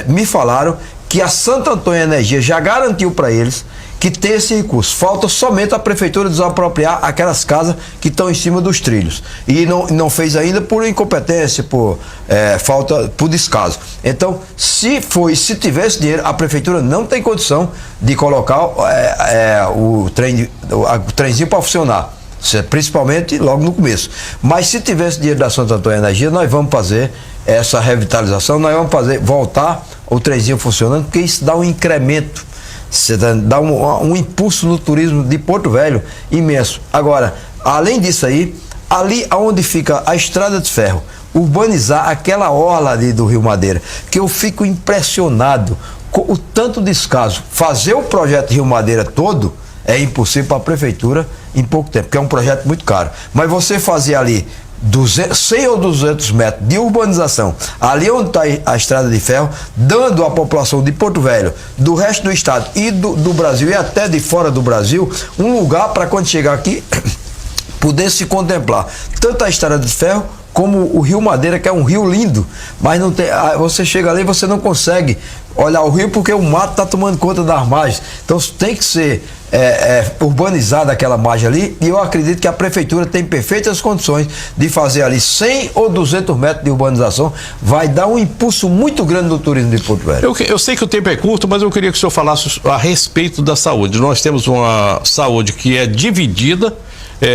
me falaram que a Santo Antônio Energia já garantiu para eles que tem esse recurso. Falta somente a prefeitura desapropriar aquelas casas que estão em cima dos trilhos. E não fez ainda por incompetência, por falta, por descaso. Então, se tivesse dinheiro, a prefeitura não tem condição de colocar o trenzinho para funcionar. Principalmente logo no começo. Mas se tivesse dinheiro da Santo Antônio Energia, nós vamos fazer essa revitalização, nós vamos voltar o trenzinho funcionando, porque isso dá um incremento. Você dá um impulso no turismo de Porto Velho imenso. Agora, além disso aí, ali onde fica a estrada de ferro, urbanizar aquela orla ali do Rio Madeira, que eu fico impressionado com o tanto descaso. Fazer o projeto Rio Madeira todo é impossível para a prefeitura em pouco tempo, porque é um projeto muito caro. Mas você fazer ali 100 ou 200 metros de urbanização, ali onde está a estrada de ferro, dando à população de Porto Velho, do resto do estado e do Brasil e até de fora do Brasil, um lugar para quando chegar aqui poder se contemplar tanto a estrada de ferro como o Rio Madeira, que é um rio lindo, mas não tem, você chega ali e você não consegue olhar o rio porque o mato está tomando conta das margens. Então tem que ser urbanizada aquela margem ali, e eu acredito que a prefeitura tem perfeitas condições de fazer ali 100 ou 200 metros de urbanização. Vai dar um impulso muito grande no turismo de Porto Velho. Eu sei que o tempo é curto, mas eu queria que o senhor falasse a respeito da saúde. Nós temos uma saúde que é dividida,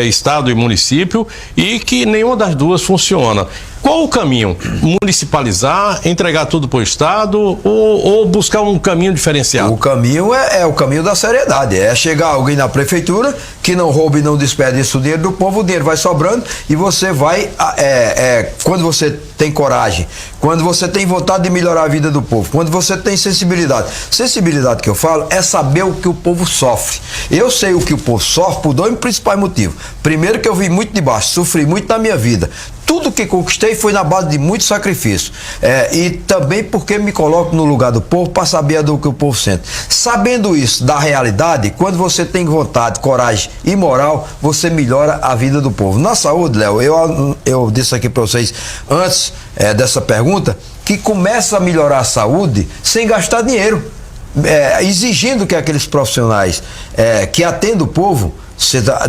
Estado e município, e que nenhuma das duas funciona. Qual o caminho? Municipalizar, entregar tudo para o Estado ou buscar um caminho diferenciado? O caminho é o caminho da seriedade. É chegar alguém na prefeitura que não roube e não desperdice o dinheiro do povo, o dinheiro vai sobrando e você vai, quando você tem coragem, quando você tem vontade de melhorar a vida do povo, quando você tem sensibilidade. Sensibilidade que eu falo é saber o que o povo sofre. Eu sei o que o povo sofre por 2 principais motivos. Primeiro, que eu vim muito de baixo, sofri muito na minha vida. Tudo que conquistei foi na base de muito sacrifício. E também porque me coloco no lugar do povo para saber do que o povo sente. Sabendo isso da realidade, quando você tem vontade, coragem e moral, você melhora a vida do povo. Na saúde, Léo, eu disse aqui para vocês antes dessa pergunta que começa a melhorar a saúde sem gastar dinheiro, exigindo que aqueles profissionais que atendem o povo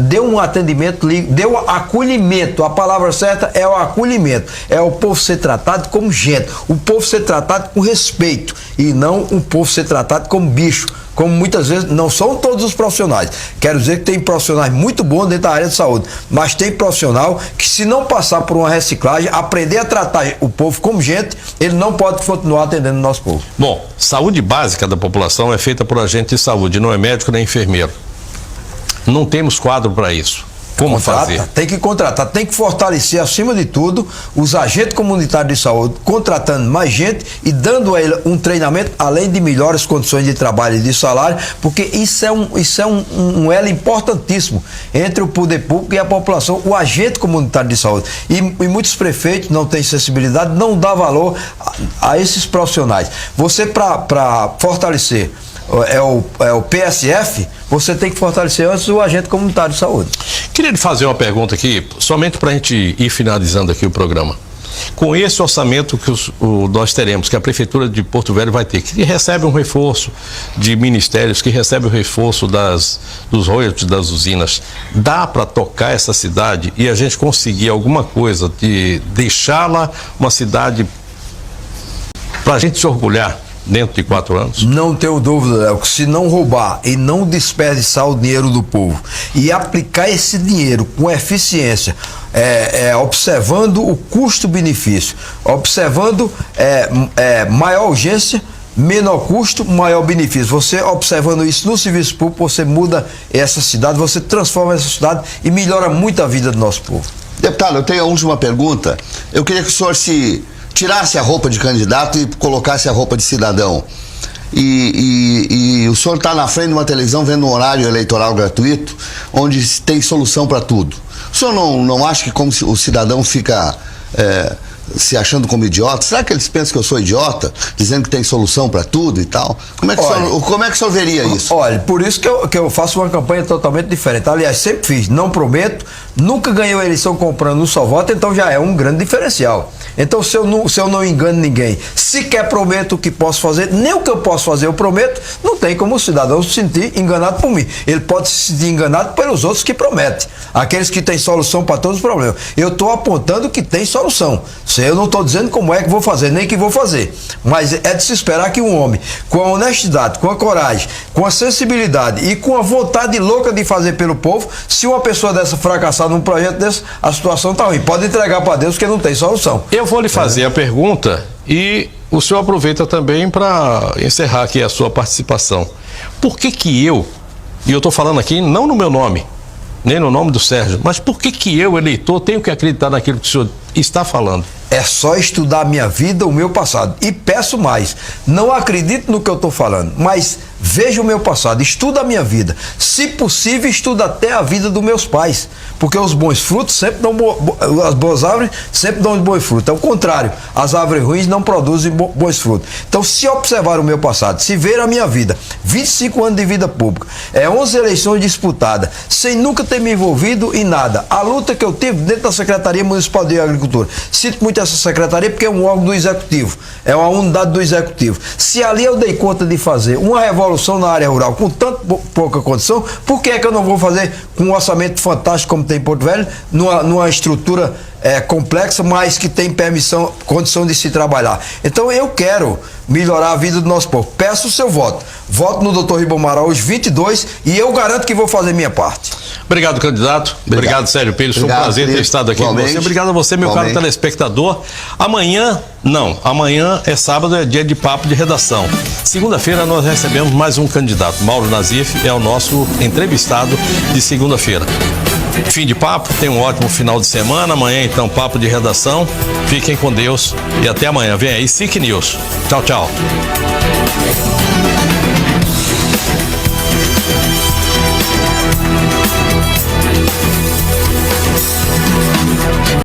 dê um atendimento, dê um acolhimento. A palavra certa é o acolhimento. É o povo ser tratado como gente, o povo ser tratado com respeito e não o povo ser tratado como bicho, como muitas vezes, não são todos os profissionais. Quero dizer que tem profissionais muito bons dentro da área de saúde, mas tem profissional que, se não passar por uma reciclagem, aprender a tratar o povo como gente, ele não pode continuar atendendo o nosso povo. Bom, saúde básica da população é feita por agente de saúde, não é médico nem enfermeiro. Não temos quadro para isso. Como fazer? Tem que contratar, tem que fortalecer, acima de tudo, os agentes comunitários de saúde, contratando mais gente e dando a ele um treinamento, além de melhores condições de trabalho e de salário, porque isso é um elo importantíssimo entre o poder público e a população, o agente comunitário de saúde. E muitos prefeitos não têm sensibilidade, não dá valor a esses profissionais. Você, para fortalecer o PSF, você tem que fortalecer antes o agente comunitário de saúde. Queria lhe fazer uma pergunta aqui, somente para a gente ir finalizando aqui o programa. Com esse orçamento que nós teremos, que a Prefeitura de Porto Velho vai ter, que recebe um reforço de ministérios, que recebe o reforço dos royalties das usinas, dá para tocar essa cidade e a gente conseguir alguma coisa de deixá-la uma cidade para a gente se orgulhar dentro de 4 anos? Não tenho dúvida, Léo, que se não roubar e não desperdiçar o dinheiro do povo e aplicar esse dinheiro com eficiência, observando o custo-benefício, observando maior urgência, menor custo, maior benefício. Você observando isso no serviço público, você muda essa cidade, você transforma essa cidade e melhora muito a vida do nosso povo. Deputado, eu tenho a última pergunta. Eu queria que o senhor tirasse a roupa de candidato e colocasse a roupa de cidadão. E o senhor está na frente de uma televisão vendo um horário eleitoral gratuito, onde tem solução para tudo. O senhor não acha que como o cidadão fica se achando como idiota? Será que eles pensam que eu sou idiota, dizendo que tem solução para tudo e tal? Como é que o senhor veria isso? Olha, por isso que eu faço uma campanha totalmente diferente. Aliás, sempre fiz, não prometo, nunca ganhei uma eleição comprando um só voto, então já é um grande diferencial. Então, se eu não engano ninguém, sequer prometo o que posso fazer, nem o que eu posso fazer eu prometo, não tem como o cidadão se sentir enganado por mim. Ele pode se sentir enganado pelos outros que prometem, aqueles que têm solução para todos os problemas. Eu estou apontando que tem solução. Eu não estou dizendo como é que vou fazer, nem que vou fazer. Mas é de se esperar que um homem, com a honestidade, com a coragem, com a sensibilidade e com a vontade louca de fazer pelo povo, se uma pessoa dessa fracassar num projeto desse, a situação está ruim. Pode entregar para Deus que não tem solução. Eu vou lhe fazer a pergunta e o senhor aproveita também para encerrar aqui a sua participação. Por que eu estou falando aqui não no meu nome, nem no nome do Sérgio, mas por que eu, eleitor, tenho que acreditar naquilo que o senhor está falando? É só estudar a minha vida, o meu passado. E peço mais, não acredito no que eu estou falando, mas veja o meu passado, estuda a minha vida. Se possível, estuda até a vida dos meus pais, porque os bons frutos sempre dão, as boas árvores sempre dão bons frutos. Ao contrário, as árvores ruins não produzem bons frutos. Então, se observar o meu passado, se ver a minha vida, 25 anos de vida pública, 11 eleições disputadas, sem nunca ter me envolvido em nada. A luta que eu tive dentro da Secretaria Municipal de Agricultura, cito muito essa secretaria porque é um órgão do Executivo, é uma unidade do Executivo. Se ali eu dei conta de fazer uma revolução na área rural com tanto pouca condição, por que é que eu não vou fazer com um orçamento fantástico como tem em Porto Velho, numa estrutura complexa, mas que tem condição de se trabalhar? Então eu quero melhorar a vida do nosso povo. Peço o seu voto. Voto no Dr. Ribamar Araújo 22 e eu garanto que vou fazer minha parte. Obrigado, candidato. Obrigado, Sérgio Pires. Foi um prazer ter estado aqui com você. Obrigado a você, meu caro telespectador. Amanhã é sábado, é dia de papo de redação. Segunda-feira nós recebemos mais um candidato. Mauro Nazif é o nosso entrevistado de segunda-feira. Fim de papo, tenha um ótimo final de semana. Amanhã, então, papo de redação. Fiquem com Deus e até amanhã. Vem aí, SIC News. Tchau, tchau.